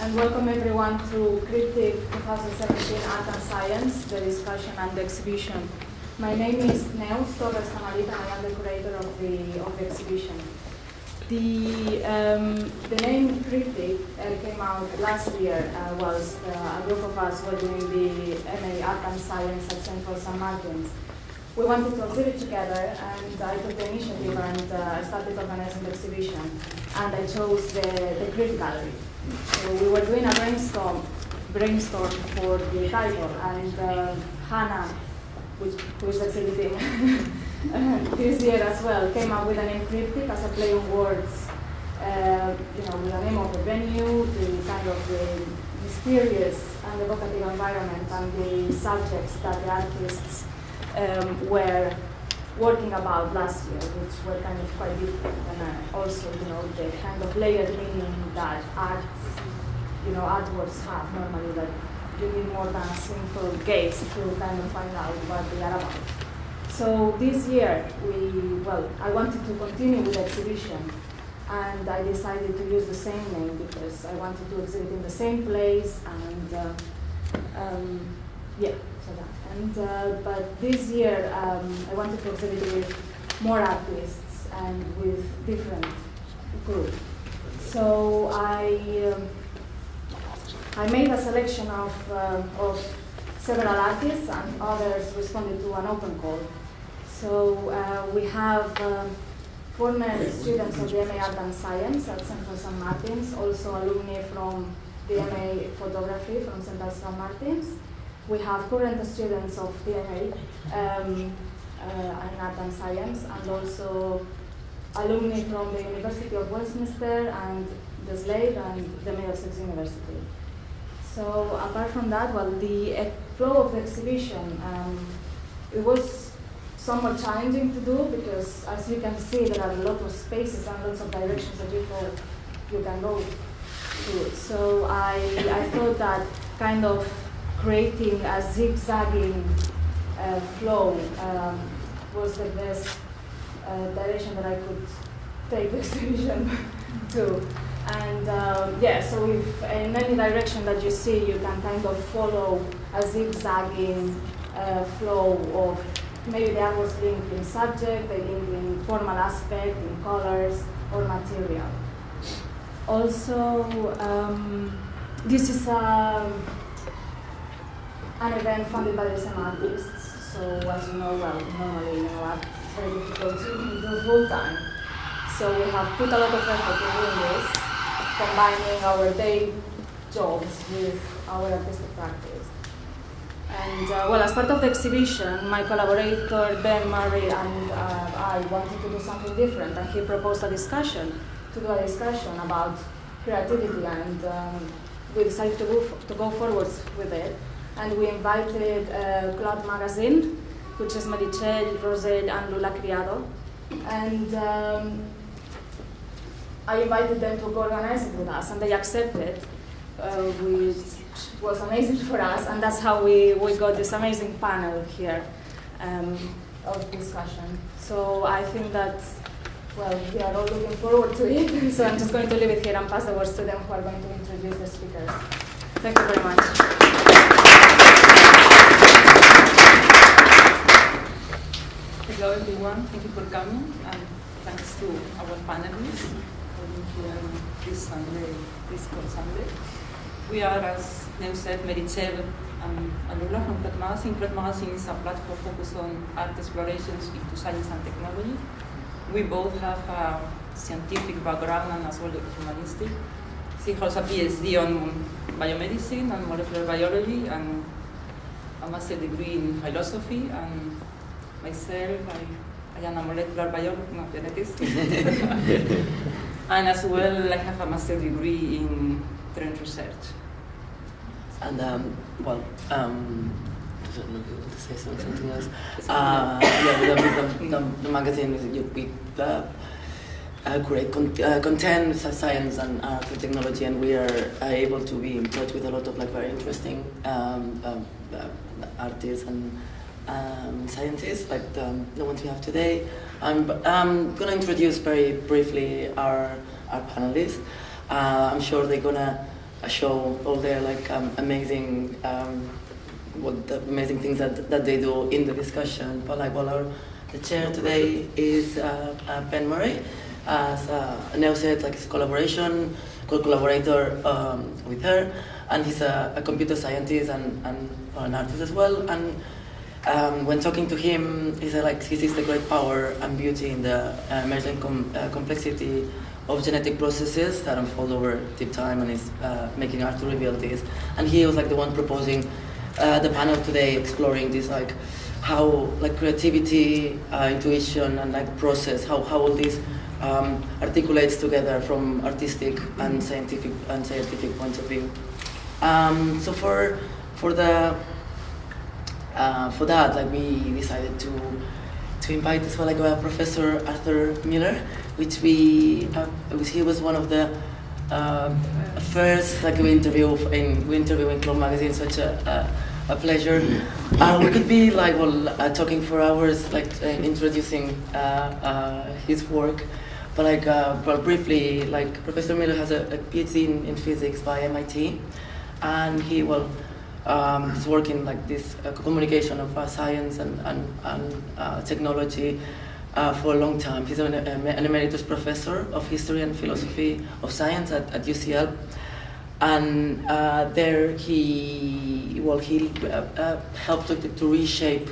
and welcome everyone to Cryptic 2017 Art and Science, the discussion and the exhibition. My name is Neus Torres Tamarit, and I am the curator of the exhibition. The name Cryptic came out last year. Was a group of us were doing the MA Art and Science at Central St. Martin's. We wanted to exhibit together, and I took the initiative and I started organizing the exhibition. And I chose the Crypt Gallery. So we were doing a brainstorm for the title, and Hannah, who is exhibiting this year as well, came up with the name Cryptic as a play on words, with the name of the venue, the kind of the mysterious and evocative environment, and the subjects that the artists were working about last year, which were kind of quite different, and also, the kind of layered meaning that artworks have normally, that you need more than a simple gaze to kind of find out what they are about. So this year, I wanted to continue with the exhibition, and I decided to use the same name because I wanted to exhibit in the same place, and but this year I wanted to exhibit with more artists and with different groups. So I made a selection of several artists, and others responded to an open call. So we have former students of the MA Art and Science at Central St. Martin's, also alumni from the MA Photography from Central St. Martin's. We have current students of the MA in Art and Science, and also alumni from the University of Westminster and the Slade and the Middlesex University. So apart from that, the flow of the exhibition, it was somewhat challenging to do because, as you can see, there are a lot of spaces and lots of directions that you can go to. So I thought that kind of creating a zigzagging flow was the best direction that I could take the exhibition to. And so if in any direction that you see, you can kind of follow a zigzagging flow of maybe the artworks linked in subject, they link in formal aspect, in colors, or material. Also, this is an event funded by the same artists. So as you know, normally, art is very difficult to do full time. So we have put a lot of effort in doing this, combining our day jobs with our artistic practice. And as part of the exhibition, my collaborator Ben, Murray, and I wanted to do something different, and he proposed to do a discussion about creativity, and we decided to go forward with it. And we invited Clot Magazine, which is Meritxell, Rosell, and Lula, Criado. And I invited them to co-organize it with us, and they accepted, which was amazing for us, and that's how we got this amazing panel here of discussion. So I think that, we are all looking forward to it, so I'm just going to leave it here and pass the words to them, who are going to introduce the speakers. Thank you very much. Hello everyone, thank you for coming, and thanks to our panelists for being here this Sunday. We are, as Neus said, Meritxell and Lula from Clot Magazine. Clot Magazine is a platform focused on art explorations into science and technology. We both have a scientific background and as well as humanistic. She holds a PhD on biomedicine and molecular biology, and a master's degree in philosophy, and myself, I am a molecular geneticist. And as well, I have a master's degree in trend research. And to say something else. The magazine is we create content, science and art and technology, and we are able to be in touch with a lot of very interesting artists and scientists, like the ones we have today. I'm going to introduce very briefly our panelists. I'm sure they're going to show all their like amazing what the amazing things that they do in the discussion. But like, well, the chair today is Ben Murray, as Neus said, like his collaborator with her, and he's a computer scientist and an artist as well. And when talking to him, he said like he sees the great power and beauty in the emergent complexity of genetic processes that unfold over deep time, and is making art to reveal this. And he was like the one proposing the panel today, exploring this like how like creativity, intuition, and like process, how all this articulates together from artistic and scientific points of view. So for that, like we decided to invite as well like Professor Arthur Miller, which he was one of the first like we interview in Clot Magazine. Such a pleasure. We could be like talking for hours, like introducing his work, but like briefly, like Professor Miller has a PhD in physics by MIT, and he is working like this communication of science and technology for a long time. He's an emeritus professor of history and philosophy of science at UCL, and there he helped to reshape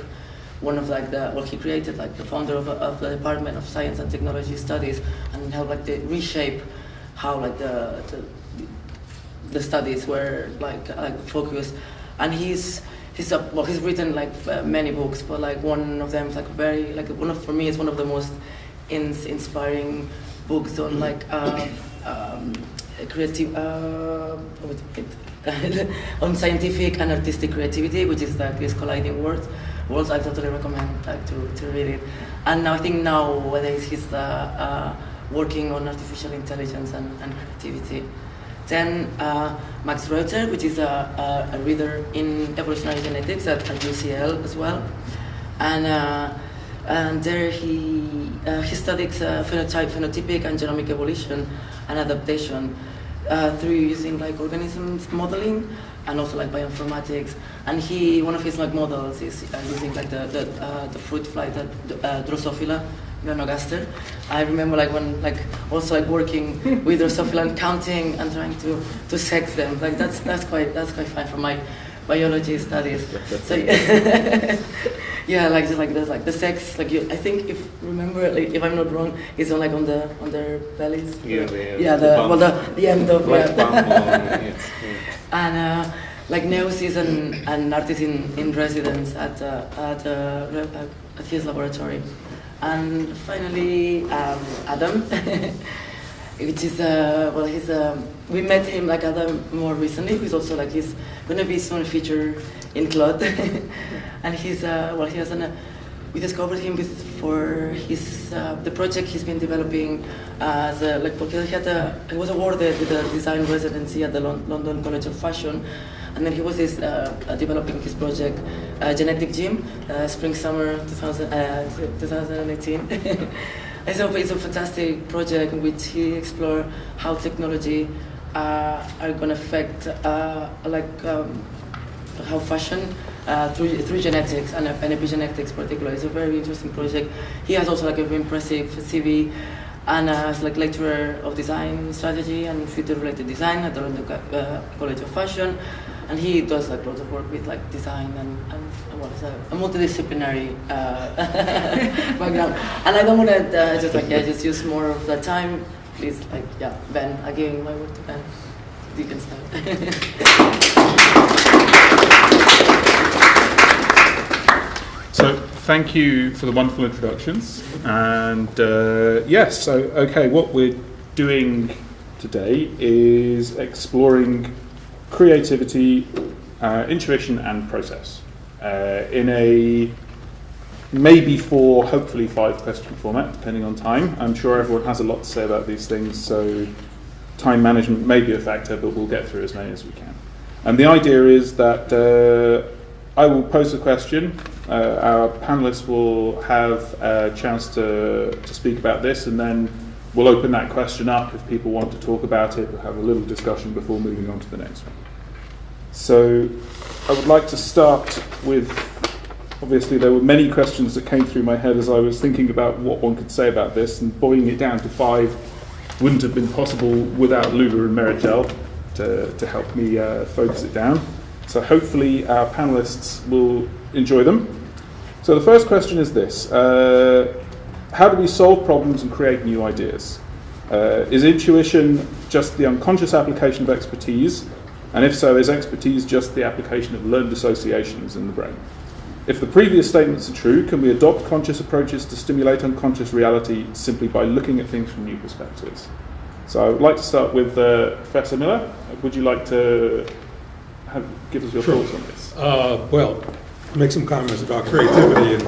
one of like he created like the founder of the Department of Science and Technology Studies, and helped like reshape how like the studies were like focused. And he's written like many books, but like one of them is like very like for me it's one of the most inspiring books on like creative on scientific and artistic creativity, which is like these colliding worlds. I totally recommend like to read it. And I think nowadays he's working on artificial intelligence and creativity. Then Max Reuter, which is a reader in evolutionary genetics at UCL as well, and there he studies phenotypic and genomic evolution and adaptation through using like organisms modeling and also like bioinformatics. And one of his like models is using like the fruit fly, the Drosophila melanogaster. I remember like when like also like working with Drosophila and counting and trying to sex them. Like that's quite fun for my biology studies. So yeah, like there's like the sex, like I think if I'm not wrong, it's on like on their bellies. Yeah, the end of yeah. And like Neus is an artist in residence at his laboratory. And finally, Adam, which is we met him like Adam more recently. He's also like he's gonna be soon featured in Clot, and we discovered him for his the project he's been developing as he was awarded with a design residency at the London College of Fashion. And then he was developing his project, Genetic Gym, spring-summer 2018. And so it's a fantastic project in which he explored how technology are going to affect how fashion through genetics and epigenetics particularly. It's a very interesting project. He has also like a very impressive CV, and as like lecturer of design strategy and future-related design at the London College of Fashion. And he does like lots of work with like design and a multidisciplinary background. And I don't want to just use more of the time. Please, Ben, I give my word to Ben. You can start. So thank you for the wonderful introductions. And what we're doing today is exploring creativity, intuition, and process in a maybe 4, hopefully 5 question format, depending on time. I'm sure everyone has a lot to say about these things, so time management may be a factor, but we'll get through as many as we can. And the idea is that I will pose a question, our panelists will have a chance to speak about this, and then we'll open that question up if people want to talk about it. We'll have a little discussion before moving on to the next one. So I would like to start with, obviously there were many questions that came through my head as I was thinking about what one could say about this, and boiling it down to 5 wouldn't have been possible without Lula and Meritxell to help me focus it down. So hopefully our panelists will enjoy them. So the first question is this. How do we solve problems and create new ideas? Is intuition just the unconscious application of expertise? And if so, is expertise just the application of learned associations in the brain? If the previous statements are true, can we adopt conscious approaches to stimulate unconscious reality simply by looking at things from new perspectives? So I would like to start with Professor Miller. Would you like to give us your thoughts on this? Well, make some comments about creativity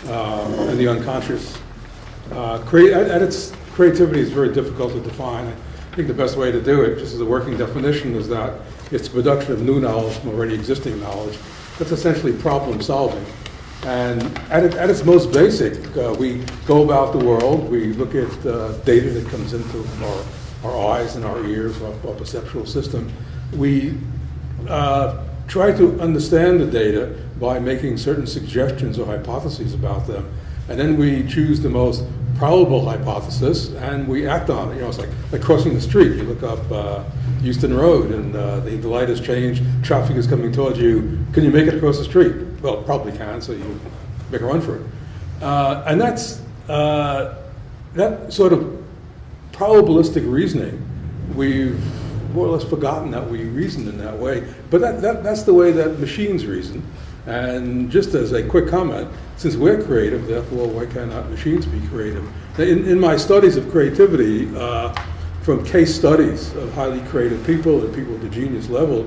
and the unconscious. Creativity is very difficult to define. I think the best way to do it, just as a working definition, is that it's the production of new knowledge from already existing knowledge. That's essentially problem solving. And at its most basic, we go about the world, we look at data that comes into our eyes and our ears, our perceptual system. We try to understand the data by making certain suggestions or hypotheses about them. And then we choose the most probable hypothesis and we act on it. It's like crossing the street. You look up Houston Road and the light has changed, traffic is coming towards you. Can you make it across the street? Well, probably can, so you make a run for it. And that's that sort of probabilistic reasoning. We've more or less forgotten that we reason in that way, but that's the way that machines reason. And just as a quick comment, since we're creative, therefore why cannot machines be creative? In my studies of creativity, from case studies of highly creative people and people at the genius level,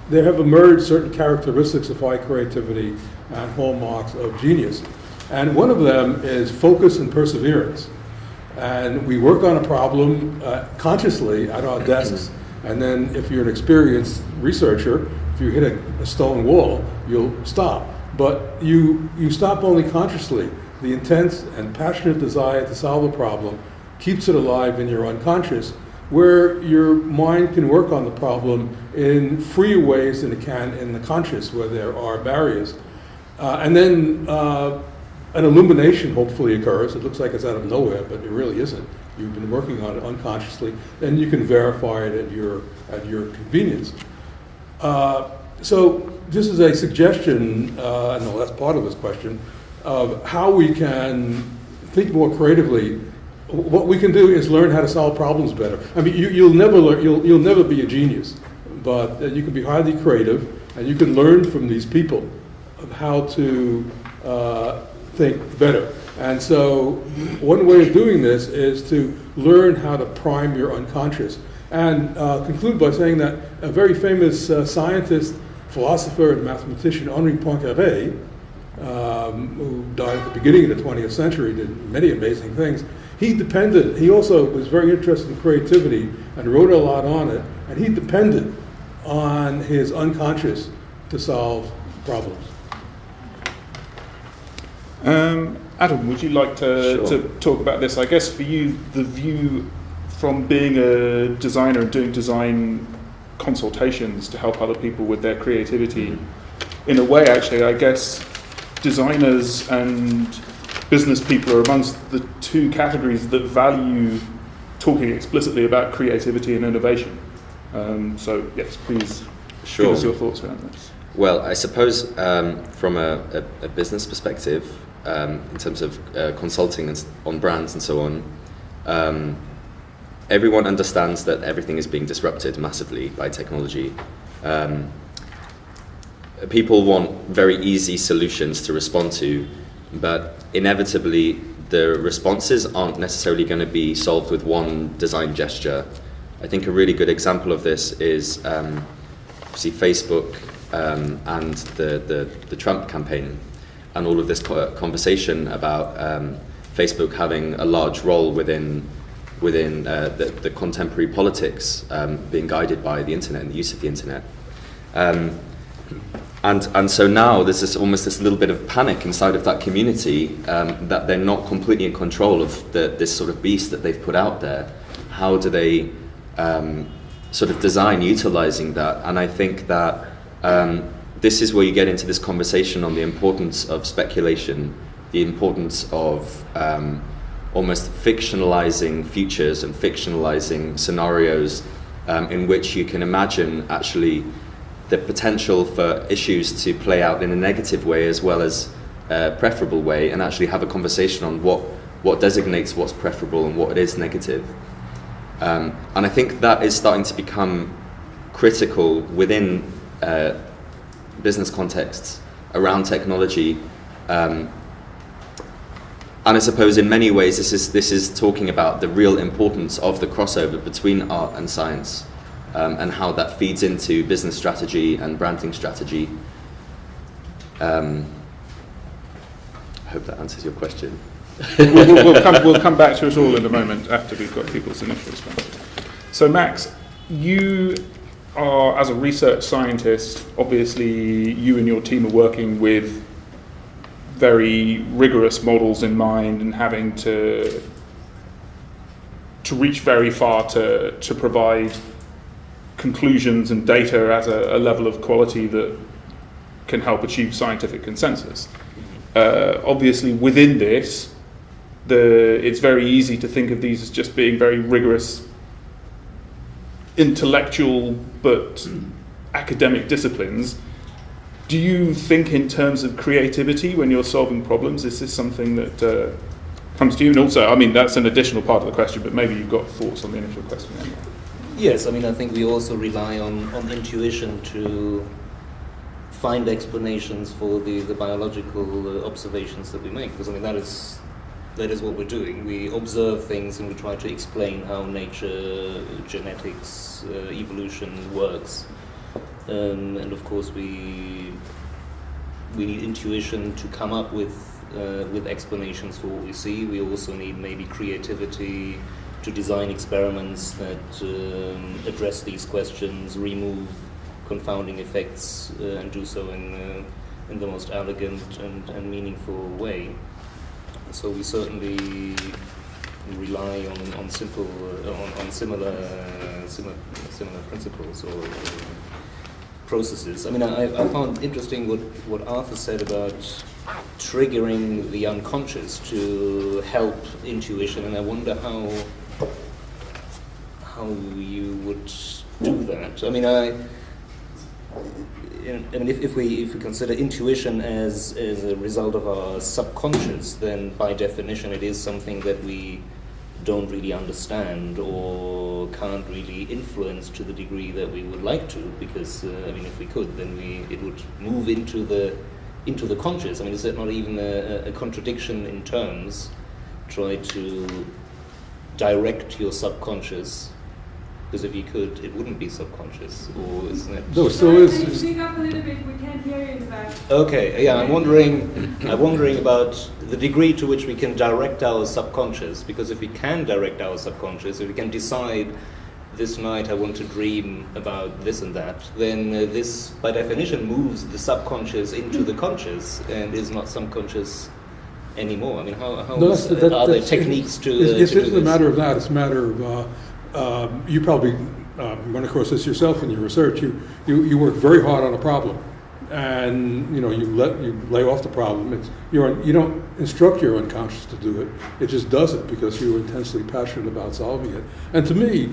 there have emerged certain characteristics of high creativity and hallmarks of genius. And one of them is focus and perseverance. And we work on a problem consciously at our desks, and then if you're an experienced researcher, if you hit a stone wall, you'll stop. But you stop only consciously. The intense and passionate desire to solve a problem keeps it alive in your unconscious, where your mind can work on the problem in freer ways than it can in the conscious, where there are barriers. And then an illumination hopefully occurs. It looks like it's out of nowhere, but it really isn't. You've been working on it unconsciously, and you can verify it at your convenience. So just as a suggestion, no, that's part of this question, of how we can think more creatively. What we can do is learn how to solve problems better. I mean, you'll never be a genius, but you can be highly creative, and you can learn from these people of how to think better. And so one way of doing this is to learn how to prime your unconscious. And conclude by saying that a very famous scientist, philosopher, and mathematician, Henri Poincaré, who died at the beginning of the 20th century, did many amazing things. He also was very interested in creativity and wrote a lot on it, and he depended on his unconscious to solve problems. Adam, would you like to talk about this? I guess for you, the view from being a designer and doing design consultations to help other people with their creativity, in a way, actually, I guess designers and business people are amongst the two categories that value talking explicitly about creativity and innovation. So, yes, please give us your thoughts around this. Well, I suppose from a business perspective, in terms of consulting on brands and so on, everyone understands that everything is being disrupted massively by technology. People want very easy solutions to respond to, but inevitably the responses aren't necessarily going to be solved with one design gesture. I think a really good example of this is obviously Facebook and the Trump campaign, and all of this conversation about Facebook having a large role within the contemporary politics, being guided by the internet and the use of the internet. And so now there's almost this little bit of panic inside of that community that they're not completely in control of this sort of beast that they've put out there. How do they sort of design utilizing that? And I think that this is where you get into this conversation on the importance of speculation, the importance of almost fictionalizing futures and fictionalizing scenarios in which you can imagine actually the potential for issues to play out in a negative way as well as a preferable way, and actually have a conversation on what designates what's preferable and what is negative. And I think that is starting to become critical within business contexts around technology. And I suppose in many ways this is talking about the real importance of the crossover between art and science, and how that feeds into business strategy and branding strategy. I hope that answers your question. we'll come back to it all in a moment after we've got people's initial responses. So Max, you are, as a research scientist, obviously you and your team are working with very rigorous models in mind and having to reach very far to provide conclusions and data at a level of quality that can help achieve scientific consensus. Obviously within this, it's very easy to think of these as just being very rigorous intellectual but academic disciplines. Do you think in terms of creativity when you're solving problems? Is this something that comes to you? And also, I mean, that's an additional part of the question, but maybe you've got thoughts on the initial question anyway. Yes, I mean, I think we also rely on intuition to find explanations for the biological observations that we make, because I mean that is what we're doing. We observe things and we try to explain how nature, genetics, evolution works, and of course we need intuition to come up with explanations for what we see. We also need maybe creativity to design experiments that address these questions, remove confounding effects, and do so in the most elegant and meaningful way. So we certainly rely on similar principles or processes. I mean, I found interesting what Arthur said about triggering the unconscious to help intuition, and I wonder how you would do that. I mean, if we consider intuition as a result of our subconscious, then by definition it is something that we don't really understand or can't really influence to the degree that we would like to, because I mean, if we could, then it would move into the conscious. I mean, is that not even a contradiction in terms? Try to direct your subconscious, because if you could, it wouldn't be subconscious, or isn't it? No, it still is. Can you speak up a little bit? We can't hear you in the back. Okay, yeah, I'm wondering about the degree to which we can direct our subconscious, because if we can direct our subconscious, if we can decide this night I want to dream about this and that, then this, by definition, moves the subconscious into the conscious and is not subconscious anymore. I mean, how are there techniques to do this? It's a matter of that. It's a matter of, you probably run across this yourself in your research. You work very hard on a problem, and you lay off the problem. You don't instruct your unconscious to do it. It just does it because you're intensely passionate about solving it. And to me,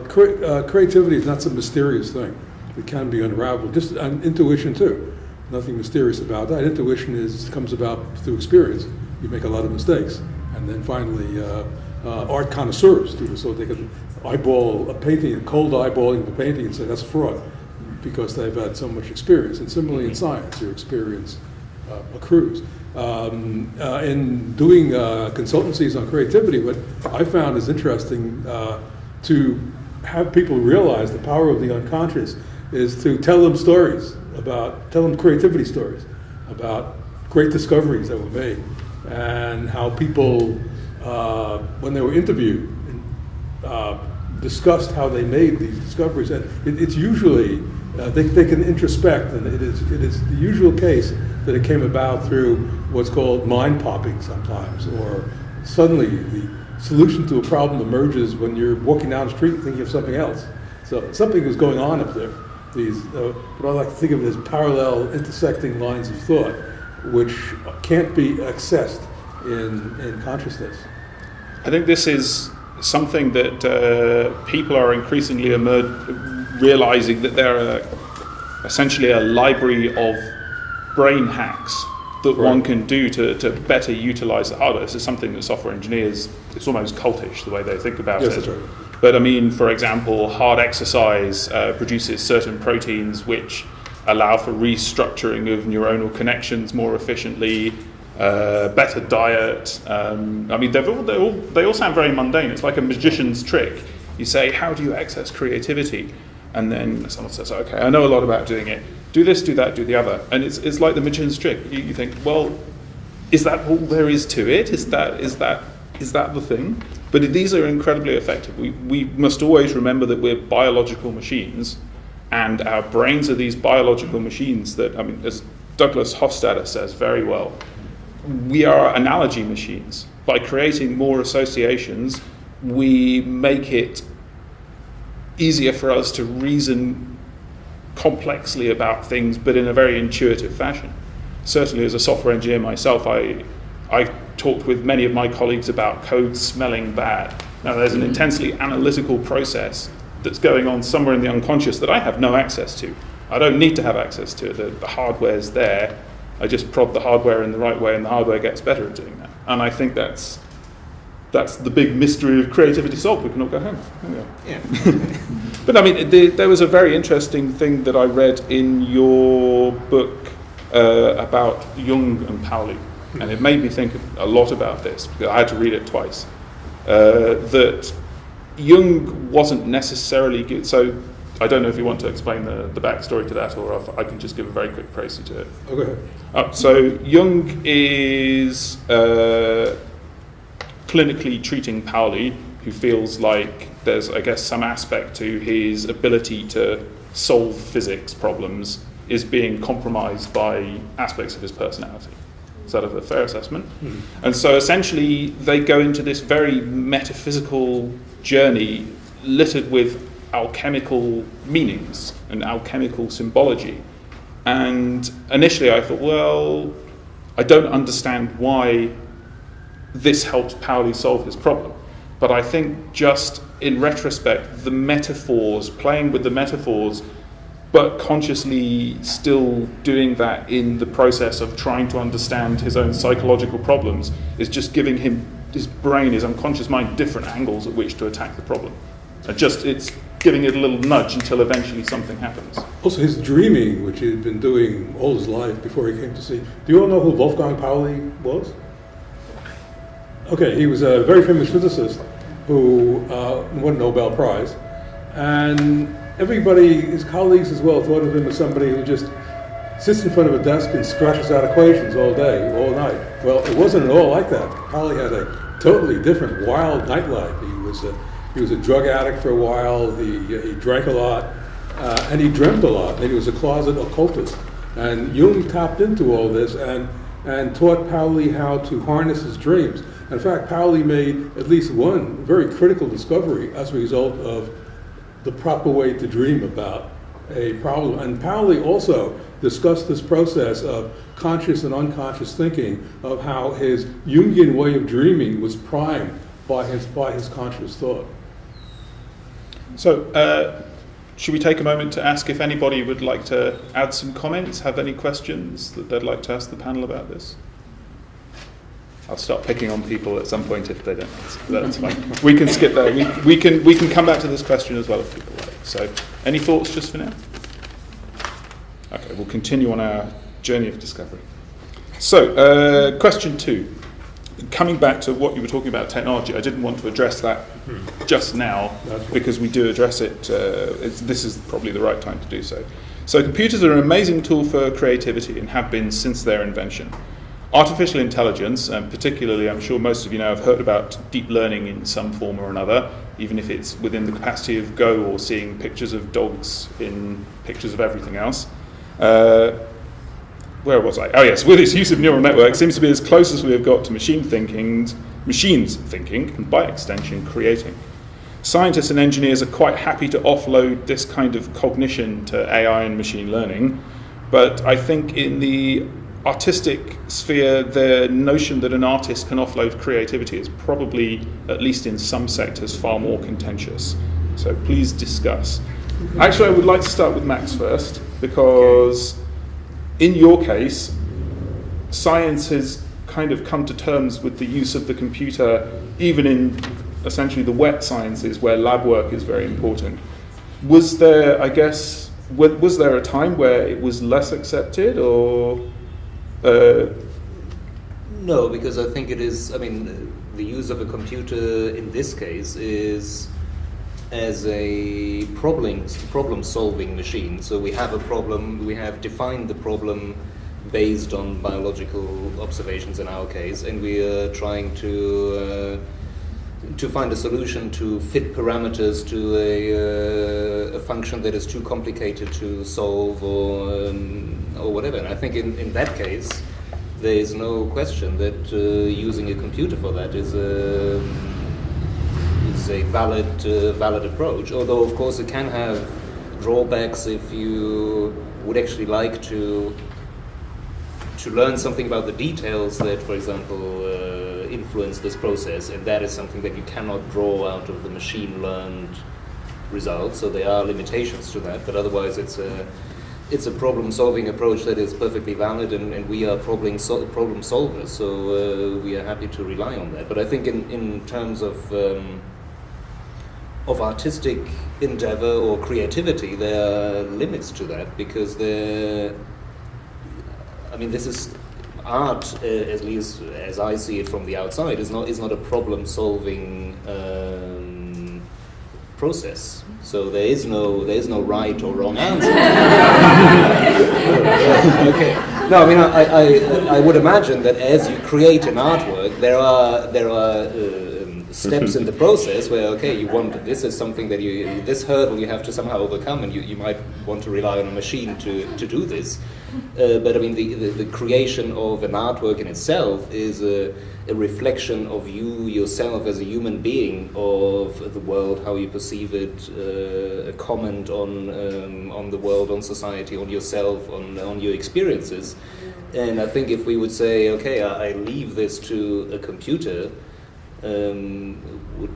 creativity is not some mysterious thing. It can be unraveled. Just intuition too. Nothing mysterious about that. Intuition comes about through experience. You make a lot of mistakes, and then finally, art connoisseurs do this, so they can eyeball a painting, cold eyeballing the painting, and say that's a fraud, because they've had so much experience. And similarly in science, your experience accrues. In doing consultancies on creativity, what I found is interesting to have people realize the power of the unconscious is to tell them creativity stories about great discoveries that were made, and how people, when they were interviewed, discussed how they made these discoveries. And it's usually They can introspect, and it is the usual case that it came about through what's called mind popping sometimes, or suddenly the solution to a problem emerges when you're walking down the street thinking of something else. So something is going on up there. These, what I like to think of as parallel intersecting lines of thought, which can't be accessed in consciousness. I think this is something that people are increasingly realizing that there are essentially a library of brain hacks that one can do to better utilize the hardware. This is something that software engineers, it's almost cultish the way they think about it. That's right. But I mean, for example, hard exercise produces certain proteins which allow for restructuring of neuronal connections more efficiently, better diet. I mean, they all sound very mundane. It's like a magician's trick. You say, how do you access creativity? And then someone says, okay, I know a lot about doing it. Do this, do that, do the other. And it's like the magician's trick. You think, well, is that all there is to it? Is that the thing? But these are incredibly effective. We must always remember that we're biological machines, and our brains are these biological machines that, I mean, as Douglas Hofstadter says very well, we are analogy machines. By creating more associations, we make it easier for us to reason complexly about things, but in a very intuitive fashion. Certainly as a software engineer myself, I talked with many of my colleagues about code smelling bad. Now there's an intensely analytical process that's going on somewhere in the unconscious that I have no access to. I don't need to have access to it. The hardware's there. I just prod the hardware in the right way and the hardware gets better at doing that. And I think that's the big mystery of creativity solved. We can all go home. Yeah. But I mean, there was a very interesting thing that I read in your book about Jung and Pauli, and it made me think a lot about this, because I had to read it twice, that Jung wasn't necessarily good. So I don't know if you want to explain the backstory to that, or if I can just give a very quick précis to it. Oh, go ahead. So Jung is clinically treating Pauli, who feels like there's, I guess, some aspect to his ability to solve physics problems is being compromised by aspects of his personality. Is that a fair assessment? Mm-hmm. And so essentially they go into this very metaphysical journey littered with alchemical meanings and alchemical symbology. And initially I thought, well, I don't understand why this helps Pauli solve his problem. But I think just in retrospect, the metaphors, playing with the metaphors, but consciously still doing that in the process of trying to understand his own psychological problems, is just giving him, his brain, his unconscious mind, different angles at which to attack the problem. It's giving it a little nudge until eventually something happens. Also, his dreaming, which he had been doing all his life before he came to see. Do you all know who Wolfgang Pauli was? Okay, he was a very famous physicist who won a Nobel Prize, and everybody, his colleagues as well, thought of him as somebody who just sits in front of a desk and scratches out equations all day, all night. Well, it wasn't at all like that. Pauli had a totally different, wild nightlife. He was a drug addict for a while. He drank a lot, and he dreamt a lot. And he was a closet occultist. And Jung tapped into all this and taught Pauli how to harness his dreams. In fact, Pauli made at least one very critical discovery as a result of the proper way to dream about a problem. And Pauli also discussed this process of conscious and unconscious thinking, of how his Jungian way of dreaming was primed by his conscious thought. So, should we take a moment to ask if anybody would like to add some comments, have any questions that they'd like to ask the panel about this? I'll start picking on people at some point if they don't answer. That's fine. We can skip there. We can come back to this question as well if people like. So, any thoughts just for now? Okay, we'll continue on our journey of discovery. So, question 2. Coming back to what you were talking about, technology, I didn't want to address that just now because we do address it. This is probably the right time to do so. So computers are an amazing tool for creativity and have been since their invention. artificial intelligence, and particularly I'm sure most of you now have heard about deep learning in some form or another, even if it's within the capacity of Go or seeing pictures of dogs in pictures of everything else. Where was I? Oh yes, with its use of neural networks, seems to be as close as we have got to machines thinking, and by extension, creating. Scientists and engineers are quite happy to offload this kind of cognition to AI and machine learning, but I think in the artistic sphere, the notion that an artist can offload creativity is probably, at least in some sectors, far more contentious. So please discuss. Actually, I would like to start with Max first, because in your case, science has kind of come to terms with the use of the computer, even in essentially the wet sciences where lab work is very important. Was there, I guess, was there a time where it was less accepted, or? No, because I think it is, I mean, the use of a computer in this case is as a problem-solving machine. So we have a problem, we have defined the problem based on biological observations in our case, and we are trying to find a solution to fit parameters to a function that is too complicated to solve or whatever. And I think in that case, there is no question that using a computer for that is a valid approach. Although of course it can have drawbacks if you would actually like to learn something about the details that, for example, influence this process, and that is something that you cannot draw out of the machine-learned results. So there are limitations to that, but otherwise it's a problem-solving approach that is perfectly valid, and we are problem solvers, so we are happy to rely on that. But I think in terms of artistic endeavor or creativity, there are limits to that, because this is art, at least as I see it from the outside, is not a problem-solving process. So there is no right or wrong answer. Okay. No, I mean I would imagine that as you create an artwork, there are steps in the process where, okay, this is something that this hurdle you have to somehow overcome, and you might want to rely on a machine to do this. But I mean, the creation of an artwork in itself is a reflection of you yourself as a human being, of the world, how you perceive it, a comment on the world, on society, on yourself, on your experiences. And I think if we would say, okay, I leave this to a computer, would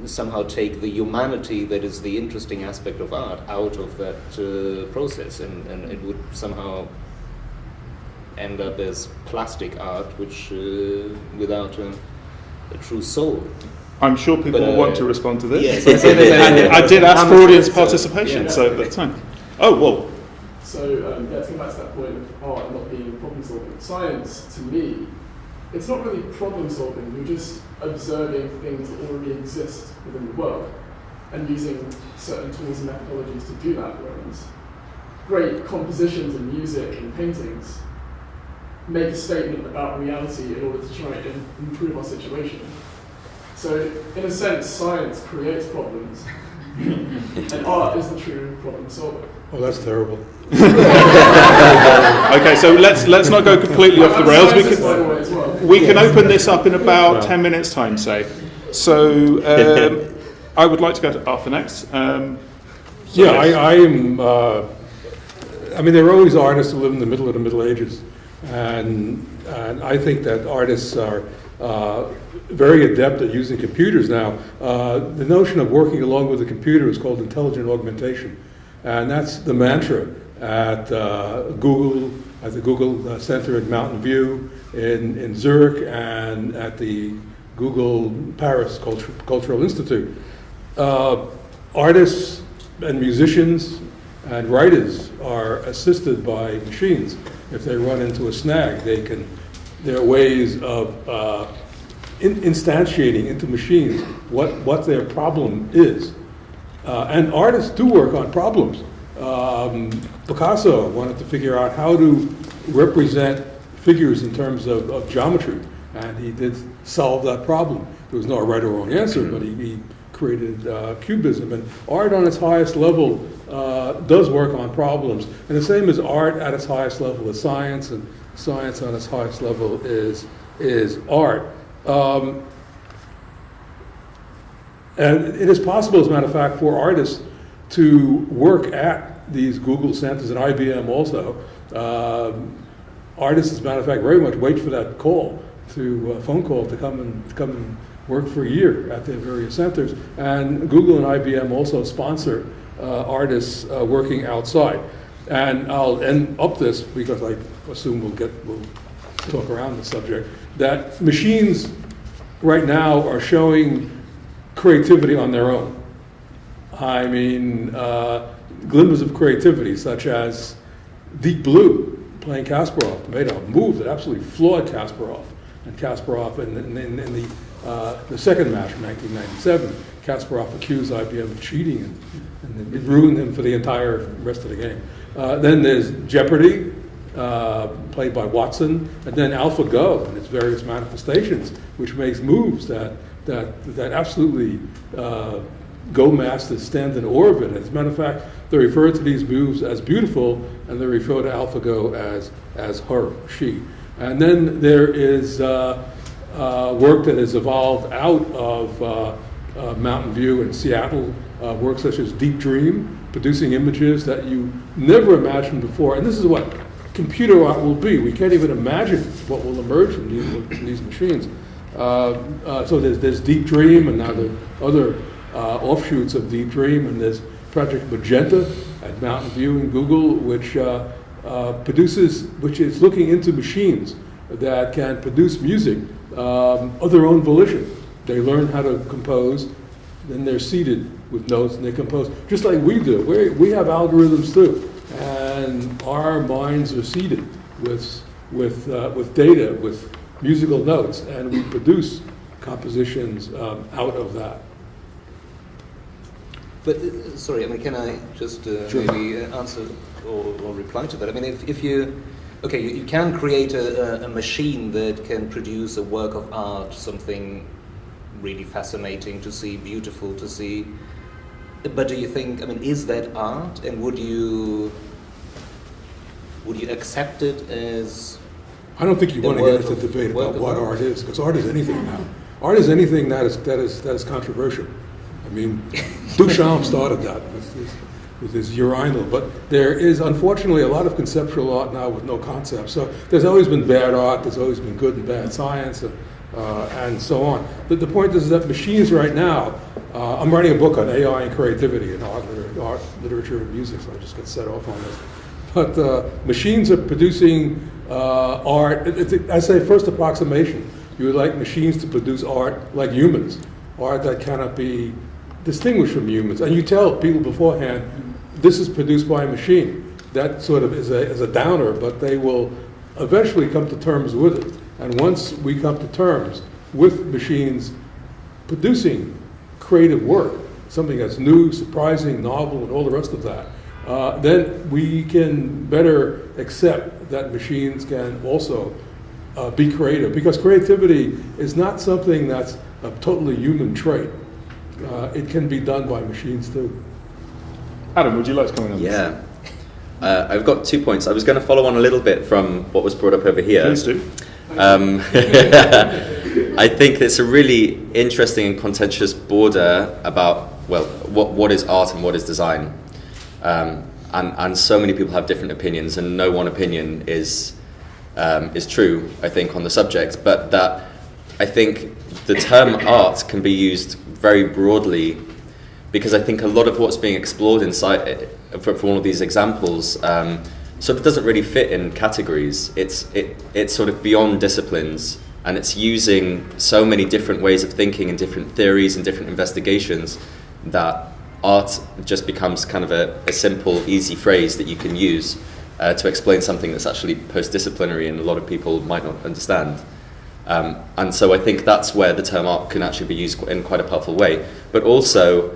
somehow take the humanity that is the interesting aspect of art out of that process, and it would somehow end up as plastic art, which without a true soul. I'm sure people will want to respond to this. Yes, I did ask for audience participation, so that's fine. Oh, well. So, to go back to that point of art not being problem-solving, science, to me, it's not really problem-solving. You're just observing things that already exist within the world and using certain tools and methodologies to do that. Whereas great compositions and music and paintings make a statement about reality in order to try and improve our situation. So, in a sense, science creates problems, and art is the true problem solver. Oh, that's terrible. Okay, so let's not go completely off the rails. We can open this up in about 10 minutes' time, say. So I would like to go to Arthur next. I am. There are always artists who live in the middle of the Middle Ages, and I think that artists are very adept at using computers now. The notion of working along with a computer is called intelligent augmentation. And that's the mantra at Google, at the Google Center at Mountain View, in Zurich, and at the Google Paris Cultural Institute. Artists and musicians and writers are assisted by machines. If they run into a snag, there are ways of instantiating into machines what their problem is. And artists do work on problems. Picasso wanted to figure out how to represent figures in terms of geometry, and he did solve that problem. There was no right or wrong answer, but he created cubism. And art on its highest level does work on problems. And the same as art at its highest level is science, and science on its highest level is art. And it is possible, as a matter of fact, for artists to work at these Google centers and IBM also. Artists, as a matter of fact, very much wait for that call, phone call to come and work for a year at their various centers. And Google and IBM also sponsor artists working outside. And I'll end up this because I assume we'll talk around the subject, that machines right now are showing creativity on their own. I mean, glimmers of creativity, such as Deep Blue playing Kasparov, made a move that absolutely floored Kasparov. And Kasparov, in the second match in 1997, Kasparov accused IBM of cheating, and it ruined him for the entire rest of the game. Then there's Jeopardy, played by Watson, and then AlphaGo and its various manifestations, which makes moves that absolutely Go masters stand in awe of it. As a matter of fact, they refer to these moves as beautiful, and they refer to AlphaGo as her, she. And then there is work that has evolved out of Mountain View in Seattle, work such as Deep Dream, producing images that you never imagined before. And this is what computer art will be. We can't even imagine what will emerge from these machines. So there's Deep Dream, and now there are other offshoots of Deep Dream, and there's Project Magenta at Mountain View in Google, which is looking into machines that can produce music of their own volition. They learn how to compose, then they're seated with notes and they compose, just like we do. We have algorithms too, and our minds are seated with data, with musical notes, and we produce compositions out of that. But, sorry, I mean, can I just Sure. maybe answer or reply to that? I mean, if you can create a machine that can produce a work of art, something really fascinating to see, beautiful to see, but do you think, I mean, is that art, and would you accept it as... I don't think you want to get into a debate about what art is, because art is anything now. Art is anything that is controversial. I mean, Duchamp started that with his urinal, but there is unfortunately a lot of conceptual art now with no concept. So there's always been bad art, there's always been good and bad science, and so on. But the point is that machines right now, I'm writing a book on AI and creativity in art, literature, and music, so I just got set off on this. But machines are producing art. I say first approximation. You would like machines to produce art like humans, art that cannot be distinguished from humans. And you tell people beforehand, this is produced by a machine. That sort of is a downer, but they will eventually come to terms with it. And once we come to terms with machines producing creative work, something that's new, surprising, novel, and all the rest of that, then we can better accept that machines can also be creative. Because creativity is not something that's a totally human trait. It can be done by machines too. Adam, would you like to comment on this? Yeah. I've got 2 points. I was going to follow on a little bit from what was brought up over here. Please do. I think it's a really interesting and contentious border about, well, what is art and what is design. And so many people have different opinions, and no one opinion is true, I think, on the subject. But that I think the term art can be used very broadly, because I think a lot of what's being explored inside from all of these examples sort of doesn't really fit in categories. It's sort of beyond disciplines, and it's using so many different ways of thinking and different theories and different investigations that art just becomes kind of a simple, easy phrase that you can use to explain something that's actually post-disciplinary and a lot of people might not understand. And so I think that's where the term art can actually be used in quite a powerful way. But also,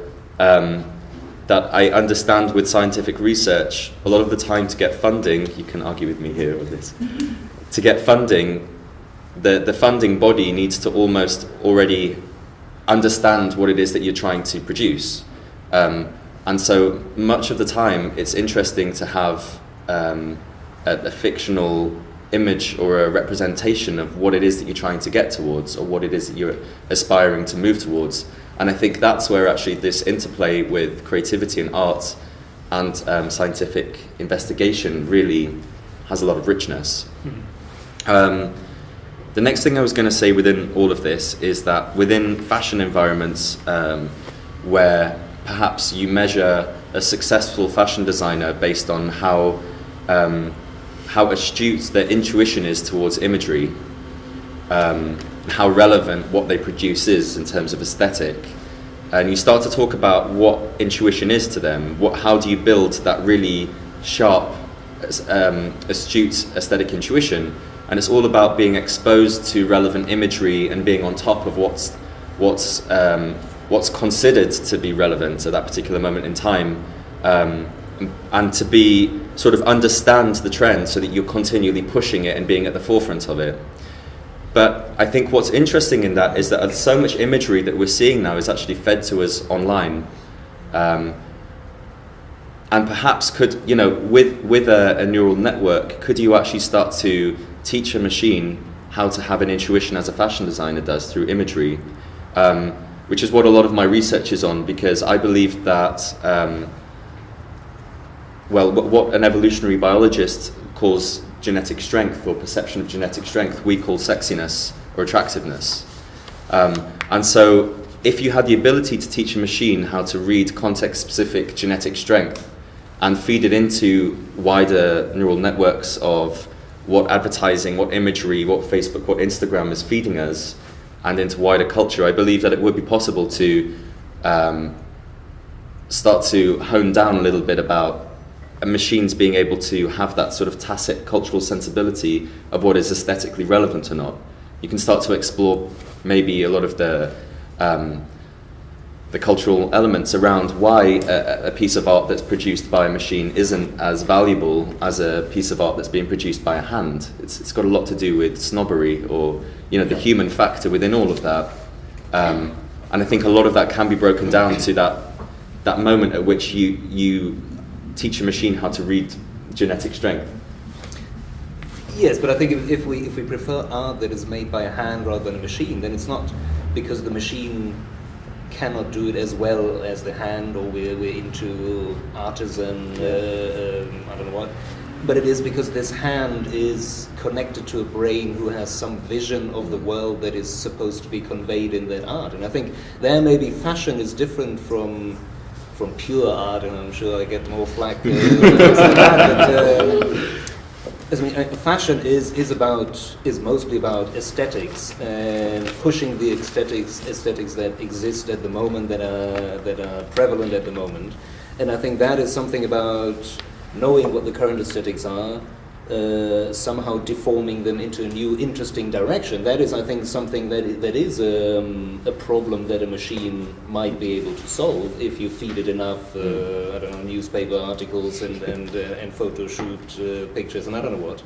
that I understand with scientific research, a lot of the time to get funding, you can argue with me here with this, to get funding, the funding body needs to almost already understand what it is that you're trying to produce. And so much of the time, it's interesting to have a fictional image or a representation of what it is that you're trying to get towards, or what it is that you're aspiring to move towards. And I think that's where actually this interplay with creativity and art and scientific investigation really has a lot of richness. The next thing I was going to say within all of this is that within fashion environments where perhaps you measure a successful fashion designer based on how astute their intuition is towards imagery, how relevant what they produce is in terms of aesthetic, and you start to talk about what intuition is to them, how do you build that really sharp, astute aesthetic intuition, and it's all about being exposed to relevant imagery and being on top of what's considered to be relevant at that particular moment in time, and to be sort of understand the trend so that you're continually pushing it and being at the forefront of it. But I think what's interesting in that is that so much imagery that we're seeing now is actually fed to us online, and perhaps could, with a neural network, could you actually start to teach a machine how to have an intuition as a fashion designer does through imagery, which is what a lot of my research is on, because I believe that what an evolutionary biologist calls genetic strength or perception of genetic strength, we call sexiness or attractiveness. And so if you had the ability to teach a machine how to read context-specific genetic strength and feed it into wider neural networks of what advertising, what imagery, what Facebook, what Instagram is feeding us, and into wider culture, I believe that it would be possible to start to hone down a little bit about machines being able to have that sort of tacit cultural sensibility of what is aesthetically relevant or not. You can start to explore maybe a lot of the cultural elements around why a piece of art that's produced by a machine isn't as valuable as a piece of art that's being produced by a hand. It's got a lot to do with snobbery or the human factor within all of that. And I think a lot of that can be broken down to that moment at which you teach a machine how to read genetic strength. Yes, but I think if we prefer art that is made by a hand rather than a machine, then it's not because the machine cannot do it as well as the hand, or we're into artisan, I don't know what, but it is because this hand is connected to a brain who has some vision of the world that is supposed to be conveyed in that art. And I think there maybe fashion is different from pure art, and I'm sure I get more flack for that. But fashion is mostly about aesthetics and pushing the aesthetics that exist at the moment, that are prevalent at the moment. And I think that is something about knowing what the current aesthetics are, somehow deforming them into a new interesting direction. That is, I think, something that is a problem that a machine might be able to solve if you feed it enough, newspaper articles and photo shoot pictures and I don't know what.